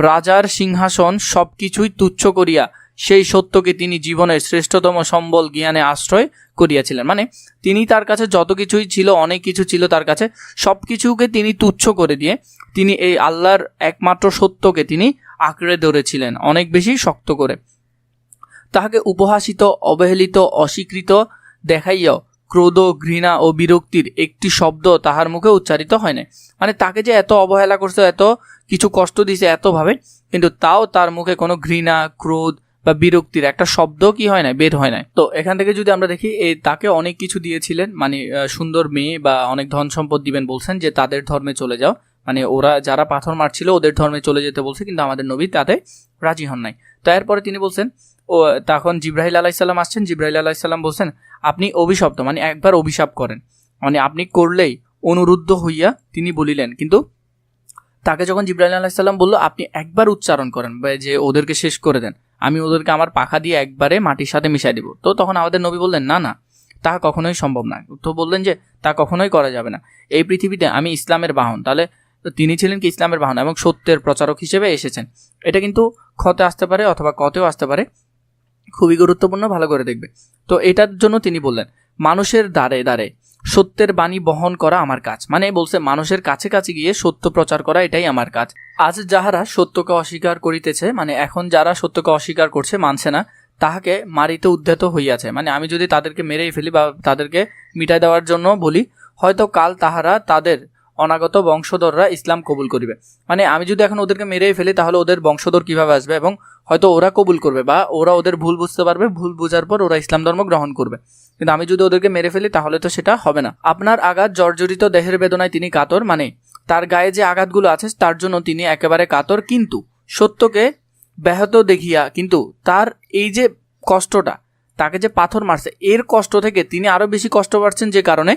A: রাজার সিংহাসন সবকিছুই তুচ্ছ করিয়া সেই সত্যকে তিনি জীবনের শ্রেষ্ঠতম সম্বল জ্ঞানে আশ্রয় করিয়াছিলেন। মানে তিনি তার কাছে যত কিছুই ছিল, অনেক কিছু ছিল তার কাছে, সব কিছুকে তিনি তুচ্ছ করে দিয়ে তিনি এই আল্লাহর একমাত্র সত্যকে তিনি আঁকড়ে ধরেছিলেন অনেক বেশি শক্ত করে। তাহাকে উপহাসিত, অবহেলিত, অস্বীকৃত দেখাইয়াও ক্রোধ, ঘৃণা ও বিরক্তির একটি শব্দ তাহার মুখে উচ্চারিত হয় না। মানে তাকে যে এত অবহেলা করছে, এত কিছু কষ্ট দিয়েছে এতভাবে, কিন্তু তাও তার মুখে কোনো ঘৃণা, ক্রোধ বা বিরক্তির একটা শব্দ কি হয় না, বের হয় না। তো এখান থেকে যদি আমরা দেখি, তাকে অনেক কিছু দিয়েছিলেন, মানে সুন্দর মেয়ে বা অনেক ধন সম্পদ দিবেন বলছেন, যে তাদের ধর্মে চলে যাও, মানে ওরা যারা পাথর মারছিল ওদের ধর্মে চলে যেতে বলছে, কিন্তু আমাদের নবী তাতে রাজি হন নাই। তো এরপরে তিনি বলছেন, ও তখন জিবরাইল আলাইহিসসালাম আসছেন। জিবরাইল আলাইহিসসালাম বলছেন, আপনি অভিশপ্ত, মানে একবার অভিশাপ করেন, মানে আপনি করলেই অনুরুদ্ধ হইয়া তিনি বলিলেন। কিন্তু তাকে যখন জিবরাইল আলাইহিসসালাম বলল আপনি একবার উচ্চারণ করেন যে ওদেরকে শেষ করে দেন, আমি ওদেরকে আমার পাখা দিয়ে একবারে মাটির সাথে মিশাই দিব, তো তখন আমাদের নবী বললেন না না, তাহা কখনোই সম্ভব না। তো বললেন যে তা কখনোই করা যাবে না, এই পৃথিবীতে আমি ইসলামের বাহন। তাহলে তিনি ছিলেন কি ইসলামের বাহন এবং সত্যের প্রচারক হিসেবে এসেছেন। এটা কিন্তু খতে আসতে পারে অথবা কতেও আসতে পারে, খুবই গুরুত্বপূর্ণ, ভালো করে দেখবে। তো এটার জন্য তিনি বললেন, মানুষের দ্বারে দ্বারে সত্যের বাণী বহন করা আমার কাজ। মানে বলছে মানুষের কাছে কাছে গিয়ে সত্য প্রচার করা, এটাই আমার কাজ। আজ যাহারা সত্যকে অস্বীকার করিতেছে, মানে এখন যারা সত্যকে অস্বীকার করছে, মানছে না, তাহাকে মারিতে উদ্ধত হইয়াছে। মানে আমি যদি তাদেরকে মেরেই ফেলি বা তাদেরকে মিটাই দেওয়ার জন্য বলি, হয়তো কাল তাহারা তাদের অনাগত বংশধররা ইসলাম কবুল করিবে। মানে আমি যদি এখন ওদেরকে মেরেই ফেলি তাহলে ওদের বংশধর কিভাবে আসবে, এবং হয়তো ওরা কবুল করবে বা ওরা ওদের ভুল বুঝতে পারবে, ভুল বোঝার পর ওরা ইসলাম ধর্ম গ্রহণ করবে। কিন্তু আমি যদি ওদেরকে মেরে ফেলি তাহলে তো সেটা হবে না। আপনার আঘাত জর্জরিত দেহের বেদনায় তিনি কাতর, মানে তার গায়ে যে আঘাতগুলো আছে তার জন্য তিনি একেবারে কাতর, কিন্তু সত্যকে ব্যাহত দেখিয়া, কিন্তু তার এই যে কষ্টটা, তাকে যে পাথর মারছে এর কষ্ট থেকে তিনি আরো বেশি কষ্ট পাচ্ছেন, যে কারণে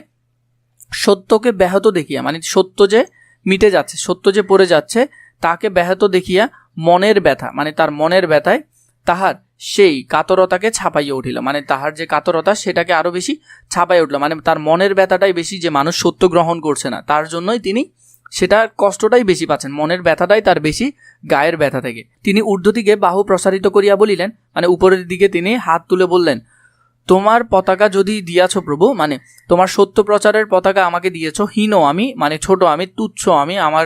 A: সত্যকে ব্যাহত দেখিয়া, মানে সত্য যে মিটে যাচ্ছে, সত্য যে পড়ে যাচ্ছে, তাকে ব্যাহত দেখিয়া মনের ব্যথা, মানে তার মনের ব্যথায় তাহার সেই কাতরতাকে ছাপাইয়া উঠিল। মানে তাহার যে কাতরতা সেটাকে আরো বেশি ছাপাইয়া উঠল, মানে তার মনের ব্যথাটাই বেশি, যে মানুষ সত্য গ্রহণ করছে না, তার জন্যই তিনি সেটা কষ্টটাই বেশি পাচ্ছেন, মনের ব্যথাটাই তার বেশি গায়ের ব্যথা থেকে। তিনি ঊর্ধ্বদিকে বাহু প্রসারিত করিয়া বলিলেন, মানে উপরের দিকে তিনি হাত তুলে বললেন, তোমার পতাকা যদি দিয়াছ প্রভু, মানে তোমার সত্য প্রচারের পতাকা আমাকে দিয়েছ, হীন আমি, মানে ছোট আমি, তুচ্ছ আমি, আমার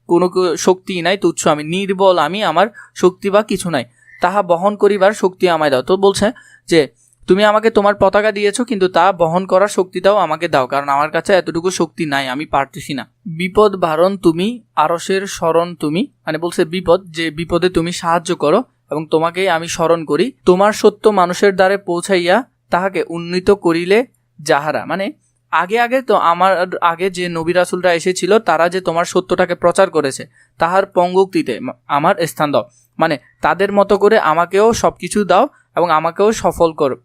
A: কোনো শক্তি নাই, তুচ্ছ আমি, নির্বল আমি, আমার শক্তি বা কিছু নাই, তাহা বহন করিবার শক্তি আমায় দাও। তো বলছে যে তুমি আমাকে তোমার পতাকা দিয়েছো, কিন্তু তা বহন করার শক্তিটাও আমাকে দাও, কারণ আমার কাছে এতটুকু শক্তি নাই, আমি পারতেছি না। বিপদ ভারণ তুমি, আরশের শরণ তুমি, মানে বলছে বিপদ, যে বিপদে তুমি সাহায্য করো এবং তোমাকেই আমি স্মরণ করি। তোমার সত্য মানুষের দ্বারে পৌঁছাইয়া তাহাকে উন্নীত করিলে যাহারা, মানে আগে আগে তো আমার আগে যে নবী রাসূলরা এসেছিল তারা যে তোমার সত্যটাকে প্রচার করেছে, তাহার পঙ্গুক্তিতে আমার স্থান দাও, মানে তাদের মতো করে আমাকেও সব কিছু দাও এবং আমাকেও সফল করো।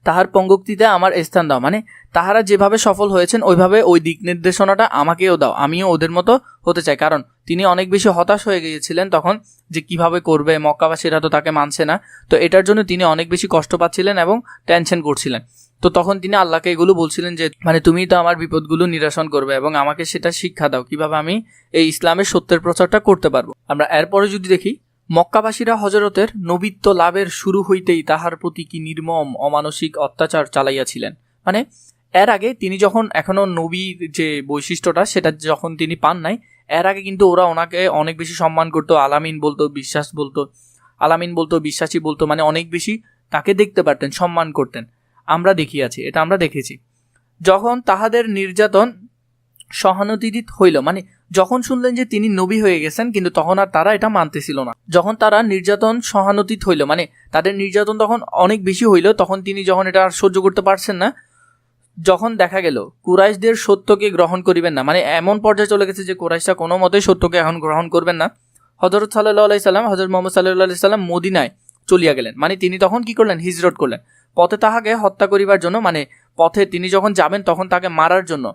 A: তাহার পঙ্গুক্তিতে আমার স্থান দাও, মানে তাহারা যেভাবে সফল হয়েছেন ওইভাবে ওই দিক নির্দেশনাটা আমাকেও দাও, আমিও ওদের মতো হতে চাই। কারণ তিনি অনেক বেশি হতাশ হয়ে গিয়েছিলেন তখন, যে কিভাবে করবে, মক্কাবাসীরা তো তাকে মানছে না, তো এটার জন্য তিনি অনেক বেশি কষ্ট পাচ্ছিলেন এবং টেনশন করছিলেন। তো তখন তিনি আল্লাহকে এগুলো বলছিলেন যে মানে তুমি তো আমার বিপদগুলো নিরসন করবে এবং আমাকে সেটা শিক্ষা দাও কিভাবে আমি এই ইসলামের সত্যের প্রচারটা করতে পারবো। আমরা এরপরে যদি দেখি, মক্কাবাসীরা হযরতের নবিত্ব লাভের শুরু হইতেই তাহার প্রতি কি নির্মম অমানসিক অত্যাচার চালাইয়াছিলেন। মানে এর আগে তিনি যখন এখনো নবীর যে বৈশিষ্ট্যটা সেটা যখন তিনি পান নাই, এর আগে কিন্তু ওরা ওনাকে অনেক বেশি সম্মান করতো, আলামিন বলতো, আলামিন বলতো, বিশ্বাসী বলতো, মানে অনেক বেশি তাকে দেখতে পারতেন, সম্মান করতেন। আমরা দেখিয়াছি, এটা আমরা দেখেছি। যখন তাহাদের নির্যাতন সহানুতিত হইল, মানে যখন শুনলেন যে তিনি নবী হয়ে গেছেন, কিন্তু তখন আর তারা এটা মানতেছিল না। যখন তারা নির্যাতন সহানুতিত হইল, মানে তাদের নির্যাতন তখন অনেক বেশি হইল, তখন তিনি যখন এটা আর সহ্য করতে পারছেন না, যখন দেখা গেল কুরাইশদের সত্যকে গ্রহণ করিবেন না, মানে এমন পর্যায়ে চলে গেছে যে কুরাইশরা কোনো মতেই সত্যকে এখন গ্রহণ করবেন না, হযরত সাল্লাল্লাহু আলাইহি সাল্লাম, হযরত মুহাম্মদ সাল্লাল্লাহু আলাইহি সাল্লাম মদিনায় চলিয়া গেলেন। মানে তিনি তখন কি করলেন, হিজরত করলেন পথে তাহাকে হত্যা করিবার জন্য, মানে পথে তিনি যখন যাবেন তখন তাকে মারার জন্য।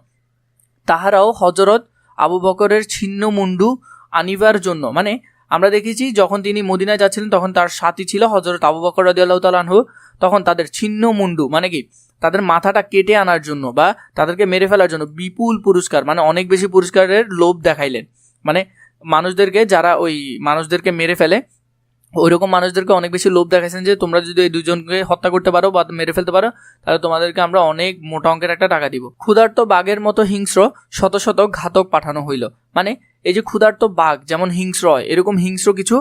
A: তাহারাও হযরত আবু বকরের ছিন্ন মুন্ডু আনিবার জন্য, মানে আমরা দেখেছি যখন তিনি মদিনায় যাচ্ছিলেন তখন তার সাথী ছিল হযরত আবু বকর রাদিয়াল্লাহু তাআলা আনহু, তখন তাদের ছিন্ন মুন্ডু মানে কি তাদের মাথাটা কেটে আনার জন্য বা তাদেরকে মেরে ফেলার জন্য বিপুল পুরস্কার, মানে অনেক বেশি পুরস্কারের লোভ দেখাইলেন। মানে মানুষদেরকে, যারা ওই মানুষদেরকে মেরে ফেলে ওইরকম মানুষদেরকে অনেক বেশি লোভ দেখাইছেন যে তোমরা যদি এই দুজনকে হত্যা করতে পারো বা মেরে ফেলতে পারো তাহলে তোমাদেরকে আমরা অনেক মোটা অঙ্কের একটা টাকা দিব। ক্ষুধার্ত বাঘের মতো হিংস্র শত শত ঘাতক পাঠানো হইল, মানে এই যে ক্ষুধার্ত বাঘ যেমন হিংস্র হয়, এরকম হিংস্র কিছু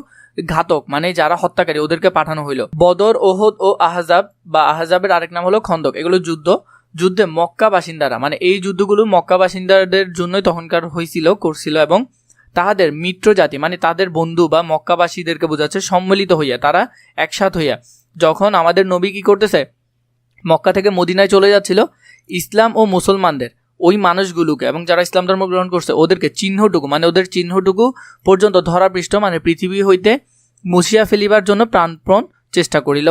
A: ঘাতক, মানে যারা হত্যাকারী, ওদেরকে পাঠানো হইল। বদর, ওহদ ও আহজাব, বা আহজাবের আরেক নাম হলো খন্দক, এগুলো যুদ্ধে মক্কা বাসিন্দারা, মানে এই যুদ্ধগুলো মক্কা বাসিন্দাদের জন্যই তখনকার করছিল এবং তাহাদের মিত্র জাতি, মানে তাদের বন্ধু বা মক্কাবাসীদেরকে বোঝাচ্ছে, সম্মিলিত হইয়া তারা একসাথ হইয়া যখন আমাদের নবী কি করতেছে, মক্কা থেকে মদিনায় চলে যাচ্ছিল, ইসলাম ও মুসলমানদের ওই মানুষগুলোকে এবং যারা ইসলাম ধর্ম গ্রহণ করছে ওদেরকে চিহ্নটুকু, মানে ওদের চিহ্নটুকু পর্যন্ত ধরাপৃষ্ঠ, মানে পৃথিবী হইতে মুছিয়া ফেলিবার জন্য প্রাণপণ চেষ্টা করিল।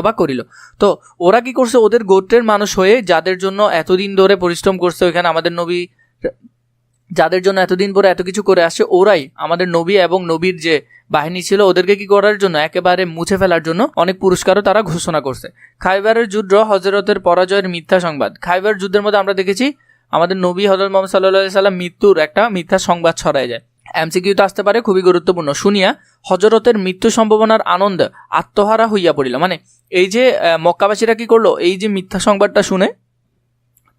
A: তো ওরা কি করছে, ওদের গোত্রের মানুষ হয়ে যাদের জন্য এতদিন ধরে পরিশ্রম করছে ওইখানে আমাদের নবী, যাদের জন্য এতদিন পরে এত কিছু করে আসছে, ওরাই আমাদের নবী এবং নবীর যে বাহিনী ছিল ওদেরকে কি করার জন্য, একেবারে মুছে ফেলার জন্য অনেক পুরস্কারও তারা ঘোষণা করছে। খাইবারের যুদ্ধ হযরতের পরাজয়ের মিথ্যা সংবাদ। খাইবার যুদ্ধের মধ্যে আমরা দেখেছি আমাদের নবী হযরত মুহাম্মদ সাল্লাল্লাহু আলাইহি সাল্লাম মৃত্যুর একটা মিথ্যা সংবাদ ছড়ায় যায়। এমসিকিউতে আসতে পারে, খুবই গুরুত্বপূর্ণ। শুনিয়া হযরতের মৃত্যু সম্ভাবনার আনন্দ আত্মহারা হইয়া পড়িল, মানে এই যে মক্কাবাসীরা কি করলো, এই যে মিথ্যা সংবাদটা শুনে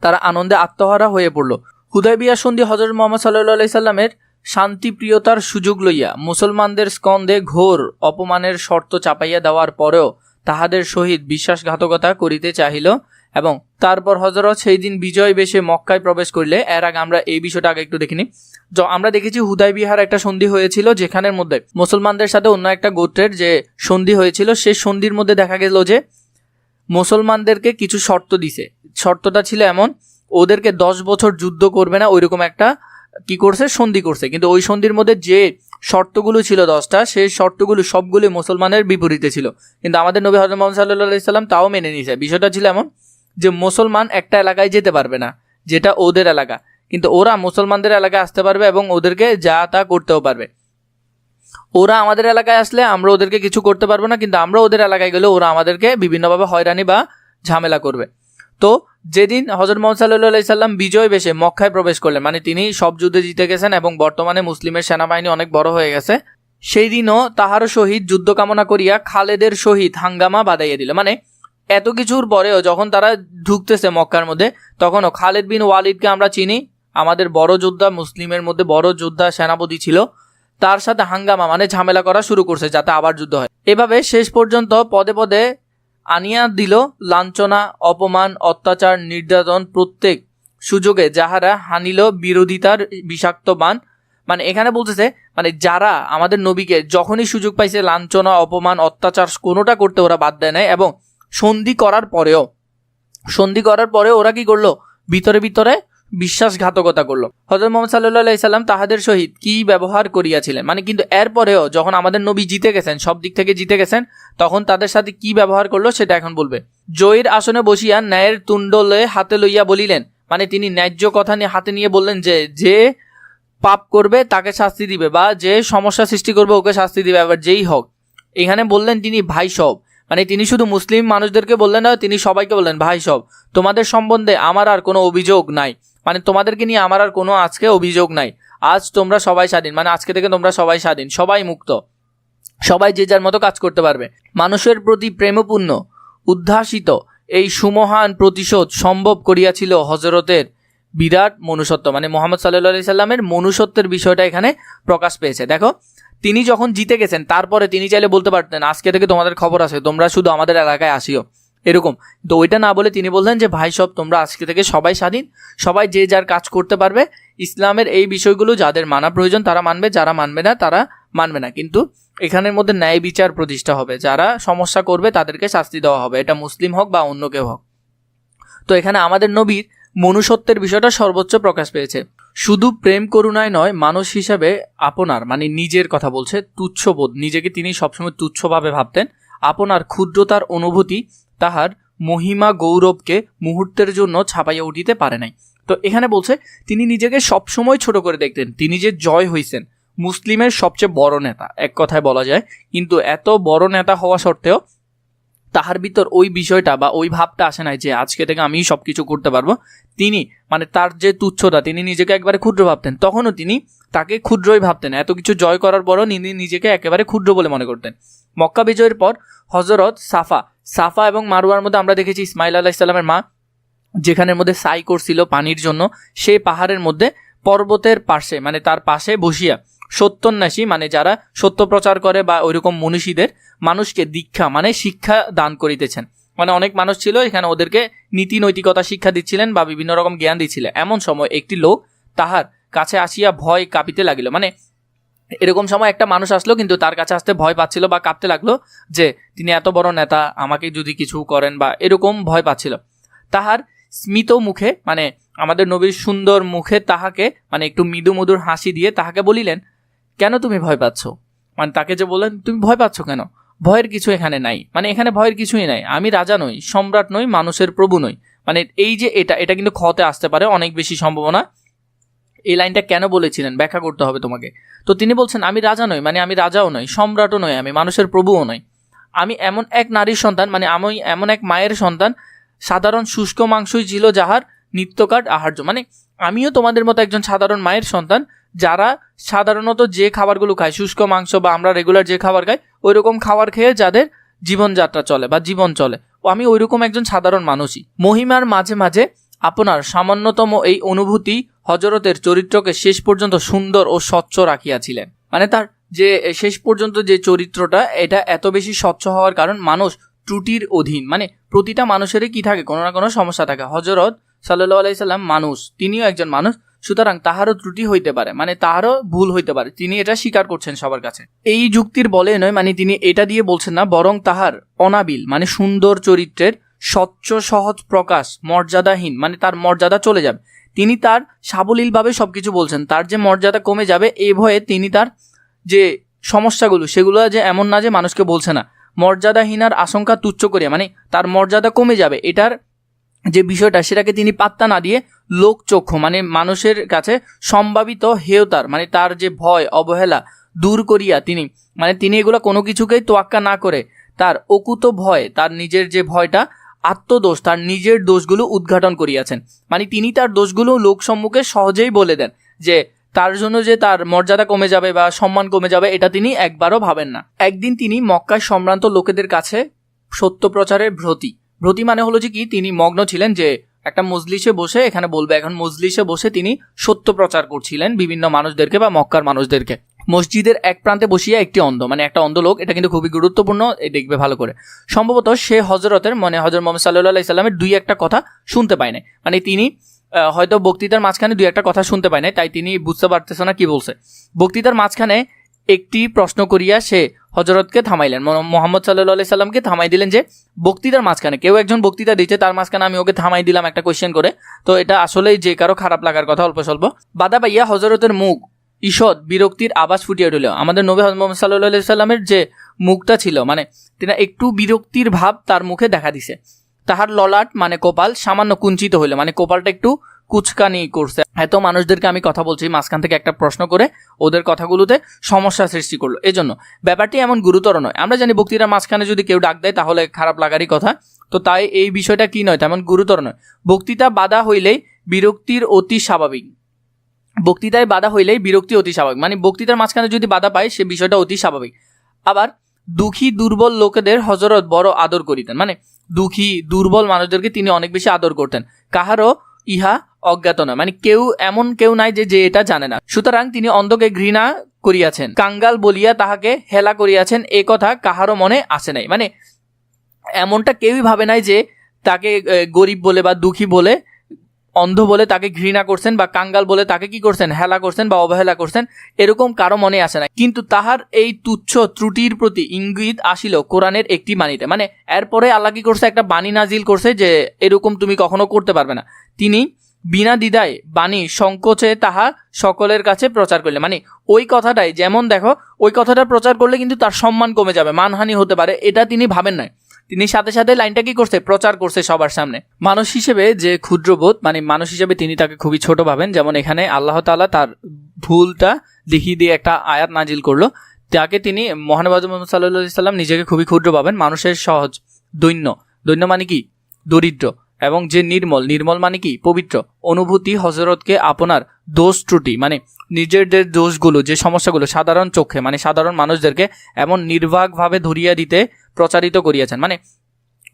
A: তারা আনন্দে আত্মহারা হয়ে পড়ল। হুদায়বিয়া সন্ধি হযরত মুহাম্মদ সাল্লাল্লাহু আলাইহি সাল্লামের শান্তিপ্রিয়তার সুযোগ লইয়া মুসলমানদের স্কন্ধে ঘোর অপমানের শর্ত চাপাইয়া দেওয়ার পরেও তাহাদের সহিত বিশ্বাসঘাতকতা করিতে চাহিল এবং তারপর হযরত সেই দিন বিজয় বেশে মক্কায় প্রবেশ করলে। এর আগে আমরা এই বিষয়টা আগে একটু দেখিনি। আমরা দেখেছি হুদায়বিয়ার একটা সন্ধি হয়েছিল, যেখানের মধ্যে মুসলমানদের সাথে অন্য একটা গোত্রের যে সন্ধি হয়েছিল, সেই সন্ধির মধ্যে দেখা গেল যে মুসলমানদেরকে কিছু শর্ত দিছে। শর্তটা ছিল এমন, ওদেরকে 10 বছর যুদ্ধ করবে না, ওইরকম একটা কি করছে, সন্ধি করছে। কিন্তু ওই সন্ধির মধ্যে যে শর্তগুলো ছিল 10টা, সেই শর্তগুলো সবগুলো মুসলমানের বিপরীতে ছিল, কিন্তু আমাদের নবী হযরত মুহাম্মদ সাল্লাল্লাহু আলাইহি সাল্লাম তাও মেনে নিয়েছে। বিষয়টা ছিল এমন যে মুসলমান একটা এলাকায় যেতে পারবে না যেটা ওদের এলাকা, কিন্তু ওরা মুসলমানদের এলাকায় আসতে পারবে এবং ওদেরকে যা তা করতেও পারবে। ওরা আমাদের এলাকায় আসলে আমরা ওদেরকে কিছু করতে পারবো না, কিন্তু আমরা ওদের এলাকায় গেলে ওরা আমাদেরকে বিভিন্নভাবে হয়রানি বা ঝামেলা করবে। তো যেদিন হযরত মুহাম্মদ সাল্লাল্লাহু আলাইহি সাল্লাম বিজয় বেশে মক্কায় প্রবেশ করলেন, মানে তিনি সব যুদ্ধে জিতে গেছেন এবং বর্তমানে মুসলিমের সেনাবাহিনী অনেক বড় হয়ে গেছে, সেই দিনও তাহার সহিত যুদ্ধ কামনা করিয়া খালেদের সহিত হাঙ্গামা বাঁধাইয়া দিল। মানে এত কিছুর পরেও যখন তারা ঢুকতেছে মক্কার মধ্যে, তখনও খালেদ বিন ওয়ালিদকে আমরা চিনি, আমাদের বড় যোদ্ধা, মুসলিমের মধ্যে বড় যোদ্ধা সেনাপতি ছিল, তার সাথে হাঙ্গামা মানে ঝামেলা করা শুরু করছে যাতে আবার যুদ্ধ হয়। এভাবে শেষ পর্যন্ত পদে পদে আনিয়া দিল লাঞ্ছনা, অপমান, অত্যাচার, নির্যাতন প্রত্যেক সুযোগে যাহারা হানিল বিরোধিতার বিষাক্ত বান। মানে এখানে বলতেছে মানে যারা আমাদের নবীকে যখনই সুযোগ পাইছে লাঞ্ছনা, অপমান, অত্যাচার কোনোটা করতে ওরা বাদ দেয় নাই, এবং সন্ধি করার পরেও ওরা কি করলো, ভিতরে ভিতরে বিশ্বাসঘাতকতা করলো। হযরত মুহাম্মদ সাল্লাল্লাহু আলাইহি সাল্লাম তাহাদের সহিত কি ব্যবহার করিয়াছিলেন, মানে কিন্তু এরপরেও যখন আমাদের নবী জিতে গেছেন, সব দিক থেকে জিতে গেছেন, তখন তাদের সাথে কি ব্যবহার করলো সেটা এখন বলবে। জয়ীর আসনে বসিয়া ন্যায়ের তুণ্ড হাতে লইয়া বলিলেন, মানে তিনি ন্যায্য কথা নিয়ে হাতে নিয়ে বললেন যে পাপ করবে তাকে শাস্তি দিবে, বা যে সমস্যা সৃষ্টি করবে ওকে শাস্তি দিবে, আবার যেই হোক। এখানে বললেন তিনি ভাই সব, মানে তিনি শুধু মুসলিম মানুষদেরকে বললেন না, তিনি সবাইকে বললেন ভাই সব, তোমাদের সম্বন্ধে আমার আর কোনো অভিযোগ নাই, মানে তোমাদেরকে নিয়ে আমার আর কোনো আজকে অভিযোগ নাই। আজ তোমরা সবাই স্বাধীন, মানে আজকে থেকে তোমরা সবাই স্বাধীন, সবাই মুক্ত, সবাই যে যার মতো কাজ করতে পারবে। মানুষের প্রতি প্রেমপূর্ণ উদ্ভাসিত এই সুমহান প্রতিশোধ সম্ভব করিয়াছিল হযরতের বিরাট মনুষ্যত্ব, মানে মুহাম্মদ সাল্লাল্লাহু আলাইহি সাল্লামের মনুষ্যত্বের বিষয়টা এখানে প্রকাশ পেয়েছে। দেখো, তিনি যখন জিতে গেছেন তারপরে তিনি চাইলে বলতে পারতেন আজকে থেকে তোমাদের খবর আছে, তোমরা শুধু আমাদের এলাকায় আসিও, এরকম। তো ওইটা না বলে তিনি বললেন যে ভাই সব, তোমরা আজকে থেকে সবাই স্বাধীন, সবাই যে যার কাজ করতে পারবে। ইসলামের এই বিষয়গুলো যাদের মানা প্রয়োজন তারা মানবে, যারা মানবে না তারা মানবে না, কিন্তু এখানের মধ্যে ন্যায় বিচার প্রতিষ্ঠা হবে, যারা সমস্যা করবে তাদেরকে শাস্তি দেওয়া হবে, এটা মুসলিম হোক বা অন্য কেউ হোক। তো এখানে আমাদের নবীর মনুষ্যত্বের বিষয়টা সর্বোচ্চ প্রকাশ পেয়েছে। শুধু প্রেম করুণায় নয়, মানুষ হিসাবে আপনার মানে নিজের কথা বলছে, তুচ্ছবোধ, নিজেকে তিনি সবসময় তুচ্ছভাবে ভাবতেন, আপনার ক্ষুদ্রতার অনুভূতি তাহার মহিমা গৌরবকে মুহূর্তের জন্য ছাপাইয়া উঠিতে পারে নাই। তো এখানে বলছে তিনি নিজেকে সবসময় ছোট করে দেখতেন। তিনি যে জয় হইছেন মুসলিমের সবচেয়ে বড় নেতা এক কথায় বলা যায়, কিন্তু এত বড় নেতা হওয়া সত্ত্বেও তাহার ভিতর ওই বিষয়টা বা ওই ভাবটা আসে নাই যে আজকে থেকে আমি সবকিছু করতে পারবো। তিনি মানে তার যে তুচ্ছতা, তিনি নিজেকে একবারে ক্ষুদ্র ভাবতেন, তখনও তিনি তাকে ক্ষুদ্রই ভাবতেন। এত কিছু জয় করার পরও তিনি নিজেকে একেবারে ক্ষুদ্র বলে মনে করতেন। মক্কা বিজয়ের পর হযরত সাফা এবং মারওয়ার মধ্যে আমরা দেখেছি ইসমাইল আলাইহিস সালামের মা যেখানের মধ্যে সাই করছিল পানির জন্য, সেই পাহাড়ের মধ্যে পর্বতের পাশে মানে তার পাশে বসিয়া সত্যান্বেষী মানে যারা সত্য প্রচার করে বা ওইরকম মনীষীদের মানুষকে দীক্ষা মানে শিক্ষা দান করিতেছেন। মানে অনেক মানুষ ছিল এখানে, ওদেরকে নীতি নৈতিকতা শিক্ষা দিচ্ছিলেন বা বিভিন্ন রকম জ্ঞান দিচ্ছিলেন। এমন সময় একটি লোক তাহার কাছে আসিয়া ভয় কাঁপিতে লাগিল, মানে এরকম সময় একটা মানুষ আসলো কিন্তু তার কাছে আসতে ভয় পাচ্ছিল বা কাঁপতে লাগলো যে তিনি এত বড় নেতা, আমাকে যদি কিছু করেন বা এরকম ভয় পাচ্ছিল। তাহার স্মিত মুখে মানে আমাদের নবীর সুন্দর মুখে তাহাকে মানে একটু মৃদু মধুর হাসি দিয়ে তাহাকে বলিলেন, কেন তুমি ভয় পাচ্ছ? মানে তাকে যে বললেন তুমি ভয় পাচ্ছ কেন, ভয়ের কিছু এখানে নাই, মানে এখানে ভয়ের কিছুই নাই, আমি রাজা নই, সম্রাট নই, মানুষের প্রভু নই। মানে এই যে এটা কিন্তু খতে আসতে পারে অনেক বেশি সম্ভাবনা। এই লাইনটা কেন বলেছিলেন ব্যাখ্যা করতে হবে তোমাকে। তো তিনি বলছেন আমি রাজা নই, মানে আমি রাজাও নই, সম্রাটও নই, আমি মানুষের প্রভুও নই, আমি এমন এক নারীর সন্তান, মানে আমি এমন এক মায়ের সন্তান, সাধারণ শুষ্ক মাংসই ছিল যাহার নিত্যকাট আহার্য। মানে আমিও তোমাদের মতো একজন সাধারণ মায়ের সন্তান, যারা সাধারণত যে খাবারগুলো খায় শুষ্ক মাংস বা আমরা রেগুলার যে খাবার খাই ওই রকম খাবার খেয়ে যাদের জীবনযাত্রা চলে বা জীবন চলে, ও আমি ওইরকম একজন সাধারণ মানুষই। মহিমার মাঝে মাঝে আপনার সামান্যতম এই অনুভূতি হযরতের চরিত্রকে শেষ পর্যন্ত সুন্দর ও স্বচ্ছ রাখিয়াছিলেন। মানে তার যে শেষ পর্যন্ত যে চরিত্রটা এটা এত বেশি স্বচ্ছ হওয়ার কারণ মানুষ ত্রুটির অধীন, মানে প্রতিটা মানুষেরই কি থাকে, কোনো না কোনো সমস্যা থাকে। হযরত সাল্লাল্লাহু আলাইহি সাল্লাম মানুষ, তিনিও একজন মানুষ, সুতরাং তাহারও ত্রুটি হইতে পারে, মানে তাহারও ভুল হইতে পারে, তিনি এটা স্বীকার করছেন সবার কাছে। এই যুক্তির বলে নয়, মানে তিনি এটা দিয়ে বলছেন না, বরং তাহার অনাবিল মানে সুন্দর চরিত্রের স্বচ্ছ সহজ প্রকাশ মর্যাদাহীন, মানে তার মর্যাদা চলে যাবে। তিনি তার সাবলীলভাবে সবকিছু বলছেন, তার যে মর্যাদা কমে যাবে এই ভয়ে তিনি তার যে সমস্যাগুলো সেগুলো যে এমন না যে মানুষকে বলছে না, মর্যাদাহীনার আশঙ্কা তুচ্ছ করিয়া মানে তার মর্যাদা কমে যাবে এটার যে বিষয়টা সেটাকে তিনি পাত্তা না দিয়ে লোকচক্ষু মানে মানুষের কাছে সম্ভাবিত হেয়তার মানে তার যে ভয় অবহেলা দূর করিয়া তিনি এগুলো কোনো কিছুকেই তোয়াক্কা না করে তার অকুত ভয়, তার নিজের যে ভয়টা আত্মদোষ, তার নিজের দোষগুলো উদ্ঘাটন করিয়াছেন। মানে তিনি তার দোষগুলো লোক সম্মুখে সহজেই বলে দেন, যে তার জন্য যে তার মর্যাদা কমে যাবে বা সম্মান কমে যাবে এটা তিনি একবারও ভাবেন না। একদিন তিনি মক্কায় সম্ভ্রান্ত লোকেদের কাছে সত্য প্রচারের ব্রতী মানে হলো যে কি, তিনি মগ্ন ছিলেন যে একটা মজলিসে বসে, এখানে বলবে এখন মজলিসে বসে তিনি সত্য প্রচার করছিলেন বিভিন্ন মানুষদেরকে বা মক্কার মানুষদেরকে। মসজিদের এক প্রান্তে বসিয়া একটি অন্ধ, মানে একটা অন্ধ লোক, এটা কিন্তু খুবই গুরুত্বপূর্ণ, দেখবে ভালো করে। সম্ভবত সে হজরতের মানে হজরত মুহাম্মদ সাল্লাল্লাহু আলাইহি সাল্লামের দুই একটা কথা শুনতে পায় না, মানে তিনি হয়তো বক্তৃতার মাঝখানে দুই একটা কথা শুনতে পায় না, তাই তিনি বুঝতে পারতেছে না কি বলছে। বক্তৃতার মাঝখানে একটি প্রশ্ন করিয়া সে হজরতকে থামাইলেন, মুহাম্মদ সাল্লাল্লাহু আলাইহি সাল্লামকে থামাই দিলেন, যে বক্তৃতার মাঝখানে কেউ একজন বক্তৃতা দিচ্ছে, তার মাঝখানে আমি ওকে থামাই দিলাম একটা কোয়েশ্চেন করে, তো এটা আসলেই যে কারো খারাপ লাগার কথা অল্প স্বল্প। বাধা পাইয়া হজরতের মুখ ঈষৎ বিরক্তির আওয়াজ ফুটিয়ে উঠল। আমাদের নবী হযরত মুহাম্মদ সাল্লাল্লাহু আলাইহি সাল্লামের যে মুখটা ছিল, মানে তিনি একটু বিরক্তির ভাব তার মুখে দেখা দিছে। তাহার ললাট মানে কপাল সামান্য কুঞ্চিত হইল, মানে কপালটা একটু কুচকানি করছে। এত মানুষদেরকে আমি কথা বলছি, মাঝখান থেকে একটা প্রশ্ন করে ওদের কথাগুলোতে সমস্যা সৃষ্টি করলো। এজন্য ব্যাপারটি এমন গুরুতর নয়। আমরা জানি বক্তৃতার মাঝখানে যদি কেউ ডাক দেয় তাহলে খারাপ লাগারই কথা, তো তাই এই বিষয়টা কি নয়, তেমন গুরুতর নয়। বক্তৃতা বাধা হইলেই বিরক্তির অতি স্বাভাবিক, বক্তৃতায় বাধা হইলেই বিরক্তি অতি স্বাভাবিক, মানে বক্তৃতার মাঝখানে যদি বাধা পায় সে বিষয়টা অতি স্বাভাবিক। আবার দুঃখী দুর্বল লোকেদের হজরত বড় আদর করিতেন, মানে দুঃখী দুর্বল মানুষদেরকে তিনি অনেক বেশি আদর করতেন। কাহারও ইহা অজ্ঞাত নয়, মানে এমন কেউ নাই যে এটা জানে না। সুতরাং তিনি অন্ধকে ঘৃণা করিয়াছেন, কাঙ্গাল বলিয়া তাহাকে হেলা করিয়াছেন, এ কথা কাহারও মনে আসে নাই, মানে এমনটা কেউই ভাবে নাই যে তাকে গরিব বলে বা দুঃখী বলে, অন্ধ বলে তাকে ঘৃণা করছেন, বা কাঙ্গাল বলে তাকে কি করছেন, হেলা করছেন বা অবহেলা করছেন, এরকম কারো মনে আসে না। কিন্তু তাহার এই তুচ্ছ ত্রুটির প্রতি ইঙ্গিত আসিল কোরআনের একটি বাণীতে, মানে এরপরে আল্লাহ কি করছে, একটা বাণী নাজিল করছে যে এরকম তুমি কখনো করতে পারবে না। তিনি বিনা দ্বিধায় বাণী সংকোচে তাহা সকলের কাছে প্রচার করলে, মানে ওই কথাটাই, যেমন দেখো ওই কথাটা প্রচার করলে কিন্তু তার সম্মান কমে যাবে, মানহানি হতে পারে, এটা তিনি ভাবেন নাই। তিনি সাথে সাথে লাইনটা কি করছে, প্রচার করছে সবার সামনে। মানুষ হিসেবে যে ক্ষুদ্রবোধ, মানে মানুষ হিসেবে তিনি তাকে খুবই ছোট ভাবেন। যেমন এখানে আল্লাহ তাআলা তার ভুলটা দেখিয়ে দিয়ে একটা আয়াত নাজিল করলো, তাকে তিনি মহানবী মুহাম্মদ সাল্লাল্লাহু আলাইহি সাল্লাম নিজেকে খুবই ক্ষুদ্র ভাবেন। মানুষের সহজ, দৈন্য মানে কি, দরিদ্র, এবং যে নির্মল মানে কি, পবিত্র অনুভূতি হজরতকে আপনার দোষ ত্রুটি, মানে নিজেদের দোষগুলো, যে সমস্যাগুলো সাধারণ চোখে, মানে সাধারণ মানুষদেরকে এমন নির্বাকভাবে ধরিয়া দিতে প্রচারিত করিয়াছেন। মানে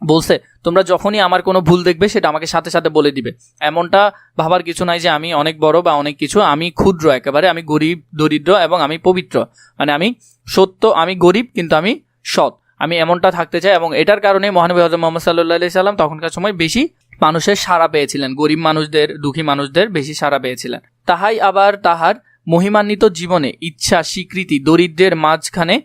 A: বলছে তোমরা যখনই আমার কোনো ভুল দেখবে সেটা আমাকে সাথে সাথে বলে দিবে, এমনটা ভাবার কিছু নাই যে আমি অনেক বড় বা অনেক কিছু, আমি ক্ষুদ্র একেবারে, আমি গরিব দরিদ্র এবং আমি পবিত্র, মানে আমি সত্য, আমি গরিব কিন্তু আমি সৎ, আমি এমনটা থাকতে চাই। এবং এটার কারণে মহানবী হযরত মুহাম্মদ সাল্লাল্লাহু আলাইহি সাল্লাম তখনকার সময় বেশি মানুষের সাড়া পেয়েছিলেন, গরিব মানুষদের, দুঃখী মানুষদের বেশি সাড়া পেয়েছিলেন। তাহাই আবার তাহার মহিমান্বিত জীবনে ইচ্ছা স্বীকৃতি দরিদ্রের মাঝখানে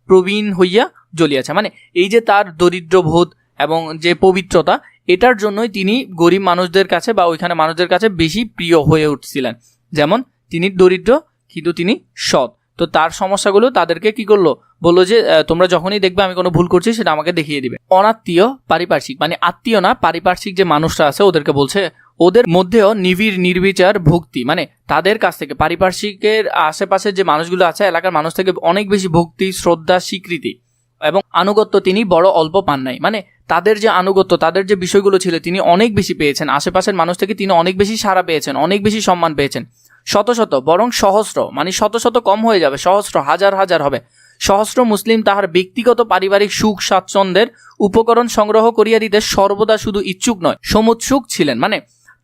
A: প্রবীণ হইয়া জ্বলিয়াছে, মানে এই যে তার দরিদ্রবোধ এবং যে পবিত্রতা, এটার জন্যই তিনি গরিব মানুষদের কাছে বা ওইখানে মানুষদের কাছে বেশি প্রিয় হয়ে উঠছিলেন। যেমন তিনি দরিদ্র কিন্তু তিনি সৎ, তো তার সমস্যাগুলো তাদেরকে কি করলো, বললো যে তোমরা যখনই দেখবে আমি কোনো ভুল করছি সেটা আমাকে দেখিয়ে দিবে। অনাত্মীয় পারিপার্শ্বিক, মানে আত্মীয় না, পারিপার্শ্বিক যে মানুষরা আছে ওদেরকে বলছে, ওদের মধ্যেও নিবিড় নির্বিচার ভক্তি, মানে তাদের কাছ থেকে, পারিপার্শ্বিকের আশেপাশে যে মানুষগুলো আছে এলাকার মানুষ থেকে অনেক বেশি ভক্তি, শ্রদ্ধা, স্বীকৃতি এবং আনুগত্য তিনি বড় অল্প পান নাই। মানে তাদের যে আনুগত্য, তাদের যে বিষয়গুলো ছিল তিনি অনেক বেশি পেয়েছেন, আশেপাশের মানুষ থেকে তিনি অনেক বেশি সাড়া পেয়েছেন, অনেক বেশি সম্মান পেয়েছেন। শত শত বরং সহস্র, মানে শত শত কম হয়ে যাবে, সহস্র হাজার হাজার হবে, সহস্র মুসলিম তাহার ব্যক্তিগত পারিবারিক সুখ স্বাচ্ছন্দ্যের উপকরণ সংগ্রহ করিয়া দিতে সর্বদা শুধু ইচ্ছুক নয়, সমুৎসুক ছিলেন। মানে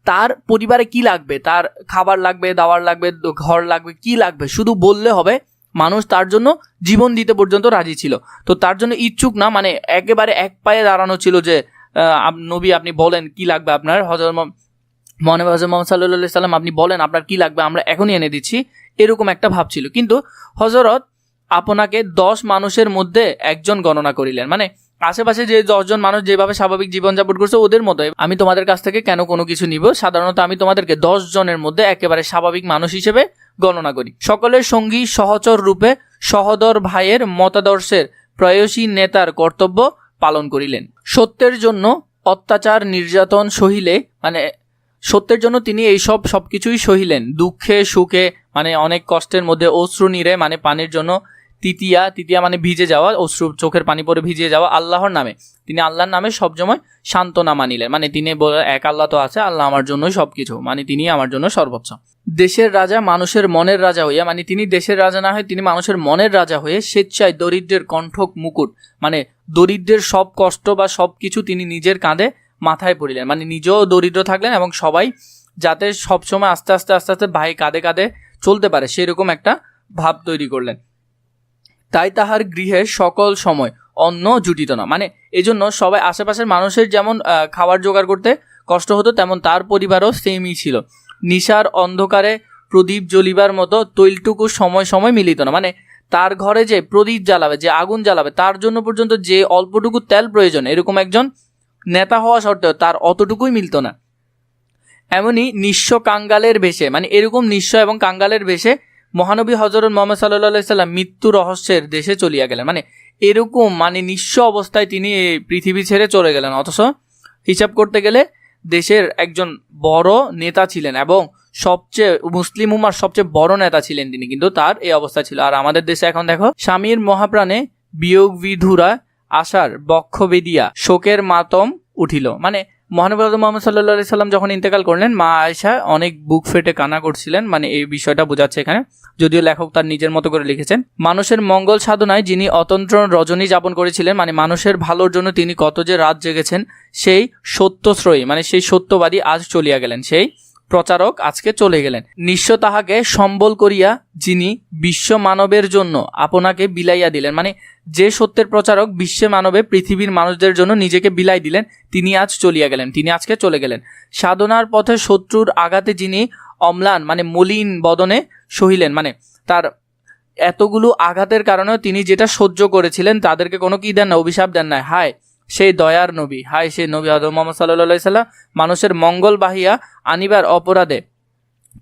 A: তার পরিবারে কি লাগবে, তার খাবার লাগবে, দাবার লাগবে, ঘর লাগবে, কি লাগবে শুধু বললে হবে, মানুষ তার জন্য জীবন দিতে পর্যন্ত রাজি ছিল। তো তার জন্য ইচ্ছুক না, মানে একেবারে এক পায়ে দাঁড়ানো ছিল যে নবী আপনি বলেন কি লাগবে আপনার, হযরত মুহাম্মদ সাল্লাল্লাহু আলাইহি সাল্লাম আপনি বলেন আপনার কি লাগবে, আমরা এখনই এনে দিচ্ছি, এরকম একটা ভাব ছিল। কিন্তু হযরত আপনাকে 10 মানুষের মধ্যে একজন গণনা করিলেন, মানে আশেপাশে যে 10 জন মানুষ যেভাবে স্বাভাবিক জীবনযাপন করছে ওদের মতো আমি তোমাদের কাছ থেকে কেন কোনো কিছু নিব, সাধারণত আমি তোমাদেরকে 10 জনের মধ্যে একেবারে স্বাভাবিক মানুষ হিসেবে গণনা করি। সকলের সঙ্গী সহচর রূপে সহদর ভাইয়ের মতাদর্শের প্রয়াসী নেতার কর্তব্য পালন করিলেন। সত্যের জন্য অত্যাচার নির্যাতন সহিলে, মানে সত্যের জন্য তিনি এইসব সবকিছুই সহিলেন, দুঃখে সুখে, মানে অনেক কষ্টের মধ্যে অশ্রু নিরে, মানে পানির জন্য তিতিয়া মানে ভিজে যাওয়া, অশ্রু চোখের পানি পরে ভিজিয়ে যাওয়া, আল্লাহর নামে তিনি আল্লাহর নামে সবসময় সান্ত্বনা মানিলেন। মানে তিনি এক আল্লাহ তো আছে, আল্লাহ আমার জন্যই সবকিছু, মানে তিনি আমার জন্য সর্বোচ্চ। দেশের রাজা মানুষের মনের রাজা হইয়া, মানে তিনি দেশের রাজা না হয়ে তিনি মানুষের মনের রাজা হয়ে স্বেচ্ছায় দরিদ্রের কণ্ঠক মুকুট, মানে দরিদ্রের সব কষ্ট বা সব কিছু তিনি নিজের কাঁধে মাথায় পড়িলেন, মানে নিজেও দরিদ্র থাকলেন এবং সবাই যাতে সবসময় আস্তে আস্তে ভাই কাঁধে কাঁধে চলতে পারে সেরকম একটা ভাব তৈরি করলেন। তাই তাহার গৃহের সকল সময় অন্ন জুটিত না, মানে এজন্য সবাই আশেপাশের মানুষের যেমন খাবার জোগাড় করতে কষ্ট হতো, তেমন তার পরিবারও সেমই ছিল। নিশার অন্ধকারে প্রদীপ জ্বলিবার মতো তৈলটুকু সময় সময় মিলিত না, মানে তার ঘরে যে প্রদীপ জ্বালাবে, যে আগুন জ্বালাবে, তার জন্য পর্যন্ত যে অল্পটুকু তেল প্রয়োজন, এরকম একজন নেতা হওয়া সত্ত্বেও তার অতটুকুই মিলত না। এমনই নিঃস্ব কাঙ্গালের বেশে, মানে এরকম নিঃস্ব এবং কাঙ্গালের বেশে মহানবী হযরত মুহাম্মদ সাল্লাল্লাহু আলাইহি সাল্লাম মৃত্যু রহস্যের দেশে চলিয়া গেলেন। মানে এরকম মানে নিঃস্ব অবস্থায় তিনি এই পৃথিবী ছেড়ে চলে গেলেন, অথচ হিসাব করতে গেলে দেশের একজন বড় নেতা ছিলেন এবং সবচেয়ে মুসলিম উম্মার সবচেয়ে বড় নেতা ছিলেন তিনি, কিন্তু তার এই অবস্থা ছিল। আর আমাদের দেশে এখন দেখো, স্বামীর মহাপ্রাণে বিয়োগ বিধুরা আশার বক্ষ বেদিয়া শোকের মাতম উঠিল। মানে মহানবী মুহাম্মদ সাল্লাল্লাহু আলাইহি সাল্লাম যখন ইন্তেকাল করলেন, মা আয়েশা অনেক বুক ফেটে কান্না করছিলেন, মানে এই বিষয়টা বোঝাচ্ছে এখানে, যদিও লেখক তার নিজের মতো করে লিখেছেন। মানুষের মঙ্গল সাধনায় যিনি অতন্ত্র রজনী যাপন করেছিলেন, মানে মানুষের ভালোর জন্য তিনি কত যে রাত জেগেছেন, সেই সত্যশ্রয়ী মানে সেই সত্যবাদী আজ চলিয়া গেলেন, সেই প্রচারক আজকে চলে গেলেন। নিঃস্ব তাহাকে সম্বল করিয়া যিনি বিশ্ব মানবের জন্য আপনাকে বিলাইয়া দিলেন, মানে যে সত্যের প্রচারক বিশ্বে মানবে পৃথিবীর মানুষদের জন্য নিজেকে বিলাই দিলেন, তিনি আজ চলিয়া গেলেন, তিনি আজকে চলে গেলেন। সাধনার পথে শত্রুর আঘাতে যিনি অম্লান মানে মলিন বদনে সহিলেন, মানে তার এতগুলো আঘাতের কারণেও তিনি যেটা সহ্য করেছিলেন, তাদেরকে কোনো কি দেন না, অভিশাপ দেন না। হায় সেই দয়ার নবী, হায় সেই নবী হযরত মুহাম্মদ সাল্লাল্লাহু আলাইহি সাল্লাম মানুষের মঙ্গল বাহিয়া আনিবার অপরাধে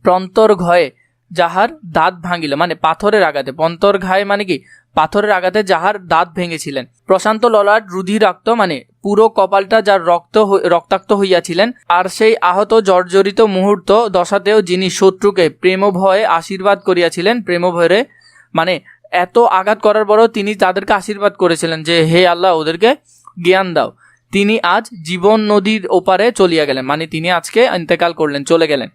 A: প্রন্তর ঘয়ে যাহার দাঁত ভাঙিল, মানে পাথরের আঘাতে, পন্তর ঘায়ে মানে কি পাথরের আঘাতে যাহার দাঁত ভেঙেছিলেন। প্রশান্ত ললাট রুধিরাক্ত, মানে পুরো কপালটা যার রক্তাক্ত হইয়াছিলেন। আর সেই আহত জর্জরিত মুহূর্ত দশাতেও যিনি শত্রুকে প্রেম ভয়ে আশীর্বাদ করিয়াছিলেন, প্রেম ভয়ে মানে এত আঘাত করার পরও তিনি তাদেরকে আশীর্বাদ করেছিলেন যে হে আল্লাহ ওদেরকে জ্ঞান দাও, তিনি আজ জীবন নদীর ওপারে চলিয়া গেলেন, মানে তিনি আজকে ইন্তেকাল করলেন, চলে গেলেন।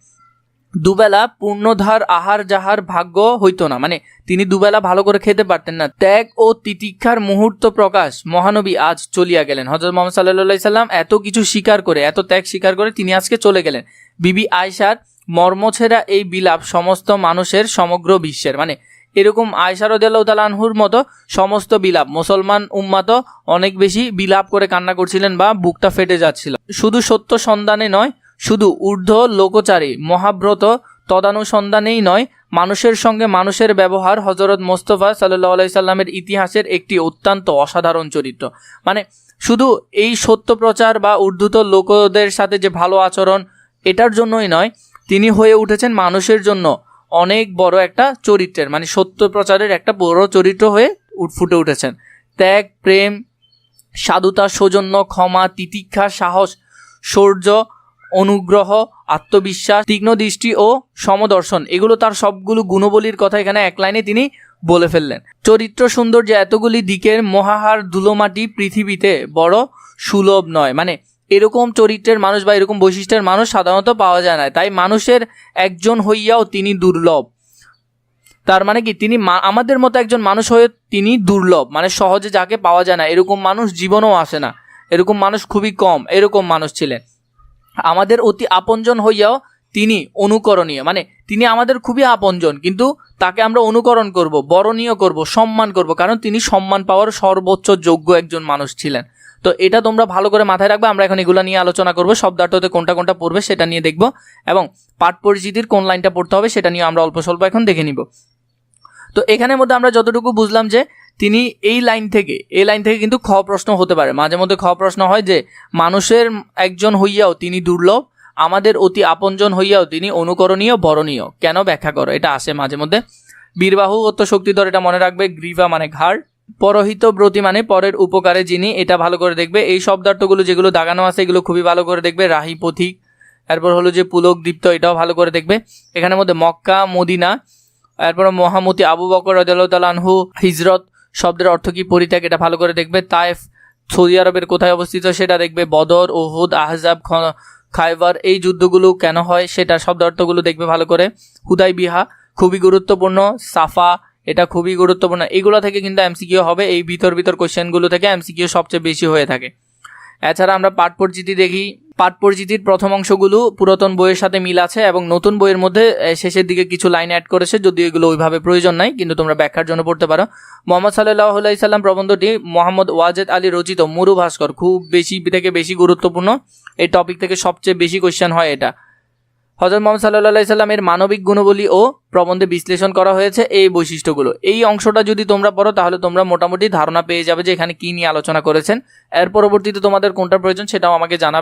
A: দুবেলা পূর্ণধার আহার যাহার ভাগ্য হইতো না, মানে তিনি দুবেলা ভালো করে খেতে পারতেন না। ত্যাগ ও তিতিক্ষার মুহূর্ত প্রকাশ মহানবী আজ চলিয়া গেলেন। হযরত মুহাম্মদ সাল্লাল্লাহু আলাইহি সাল্লাম এত কিছু স্বীকার করে, এত ত্যাগ স্বীকার করে তিনি আজকে চলে গেলেন। বিবি আয়েশার মর্মছেরা এই বিলাপ সমস্ত মানুষের সমগ্র বিশ্বের, মানে এরকম আয়েশা রাদিয়াল্লাহু তাআলা আনহুর মতো সমস্ত বিলাপ মুসলমান উম্মাতও অনেক বেশি বিলাপ করে কান্না করছিলেন বা বুকটা ফেটে যাচ্ছিল। শুধু সত্য সন্ধানে নয়, শুধু ঊর্ধ্ব লোকচারী মহাব্রত তদানুসন্ধানেই নয়, মানুষের সঙ্গে মানুষের ব্যবহার হযরত মোস্তফা সাল্লাল্লাহু আলাইহি সাল্লামের ইতিহাসের একটি অত্যন্ত অসাধারণ চরিত্র। মানে শুধু এই সত্য প্রচার বা ঊর্ধ্বত লোকদের সাথে যে ভালো আচরণ, এটার জন্যই নয়, তিনি হয়ে উঠেছেন মানুষের জন্য অনেক বড় একটা চরিত্রের, মানে সত্য প্রচারের একটা বড় চরিত্র হয়ে ফুটে উঠেছেন। ত্যাগ, প্রেম, সাধুতা, সৌজন্য, ক্ষমা, তিতিক্ষা, সাহস, শৌর্য, অনুগ্রহ, আত্মবিশ্বাস, তীক্ষ্ণ দৃষ্টি ও সমদর্শন, এগুলো তার সবগুলো গুণবলীর কথা এখানে এক লাইনে তিনি বলে ফেললেন। চরিত্র সৌন্দর্য এতগুলি দিকের মহাহার ধুলোমাটি পৃথিবীতে বড় সুলভ নয়, মানে এরকম চরিত্রের মানুষ বা এরকম বৈশিষ্ট্যের মানুষ সাধারণত পাওয়া যায় না, তাই মানুষের একজন হইয়াও তিনি দুর্লভ। তার মানে কি তিনি আমাদের মতো একজন মানুষ হয়ে তিনি দুর্লভ, মানে সহজে যাকে পাওয়া যায় না, এরকম মানুষ জীবনেও আসে না, এরকম মানুষ খুবই কম, এরকম মানুষ ছিলেন। আমাদের অতি আপনজন হইয়াও তিনি অনুকরণীয়, মানে তিনি আমাদের খুবই আপনজন, কিন্তু তাকে আমরা অনুকরণ করব, বরণীয় করব, সম্মান করব, কারণ তিনি সম্মান পাওয়ার সর্বোচ্চ যোগ্য একজন মানুষ ছিলেন। তো এটা তোমরা ভালো করে মাথায় রাখবে। আমরা এখন এগুলো নিয়ে আলোচনা করবো, শব্দার্থতে কোনটা কোনটা পড়বে সেটা নিয়ে দেখব, এবং পাঠ পরিচিতির কোন লাইনটা পড়তে হবে সেটা নিয়ে আমরা অল্প স্বল্প এখন দেখে নিব। তো এখানের মধ্যে আমরা যতটুকু বুঝলাম যে তিনি এই লাইন থেকে কিন্তু খ প্রশ্ন হতে পারে, মাঝে মধ্যে খ প্রশ্ন হয় যে মানুষের একজন হইয়াও তিনি দুর্লভ, আমাদের অতি আপনজন হইয়াও তিনি অনুকরণীয়, বরণীয়, কেন ব্যাখ্যা করো, এটা আসে মাঝে মধ্যে। বীরবাহু অত্য শক্তিধর, এটা মনে রাখবে। গ্রীবা মানে ঘাড়। পরহিত ব্রতী মানে পরের উপকারে যিনি, এটা ভালো করে দেখবে। এই শব্দার্থগুলো যেগুলো দাগানো আছে এগুলো খুবই ভালো করে দেখবে। রাহি পথিক, এরপর হলো যে পুলক দীপ্ত, এটাও ভালো করে দেখবে। এখানের মধ্যে মক্কা, মদিনা, এরপর মহামতি আবু বকর রাদিয়াল্লাহু তাআলা আনহু, হিজরত শব্দের অর্থ কি, পরিত্যাগ, এটা ভালো করে দেখবে। তায়েফ সৌদি আরবের কোথায় অবস্থিত সেটা দেখবে। বদর, উহুদ, আহজাব, খায়বার এই যুদ্ধগুলো কেন হয় সেটা শব্দার্থগুলো দেখবে ভালো করে। হুদাইবিয়া খুবই গুরুত্বপূর্ণ। সাফা এটা খুবই গুরুত্বপূর্ণ। এইগুলো থেকে কিন্তু এমসিকিউ হবে, এই ভিতর কোশ্চেনগুলো থেকে এমসিকিউ সবচেয়ে বেশি হয়ে থাকে। এছাড়া আমরা পাঠ পরিচিতি দেখি। পাঠ পরিচিতির প্রথম অংশগুলো পুরাতন বইয়ের সাথে মিল আছে এবং নতুন বইয়ের মধ্যে শেষের দিকে কিছু লাইন অ্যাড করেছে, যদিও এগুলো ওইভাবে প্রয়োজন নাই, কিন্তু তোমরা ব্যাখ্যার জন্য পড়তে পারো। মোহাম্মদ সাল্লাল্লাহু আলাইহি সাল্লাম প্রবন্ধটি মোহাম্মদ ওয়াজেদ আলী রচিত মরু ভাস্কর, খুব বেশি থেকে বেশি গুরুত্বপূর্ণ, এই টপিক থেকে সবচেয়ে বেশি কোয়েশ্চেন হয় এটা। হযরত মুহাম্মদ সাল্লাল্লাহু আলাইহি সাল্লামের মানবিক গুণাবলী ও প্রবন্ধে বিশ্লেষণ করা হয়েছে এই বৈশিষ্ট্যগুলো। এই অংশটা যদি তোমরা পড়ো তাহলে তোমরা মোটামুটি ধারণা পেয়ে যাবে যে এখানে কি নিয়ে আলোচনা করেছেন। এর পরবর্তীতে তোমাদের কোনটা প্রয়োজন সেটাও আমাকে জানাবে।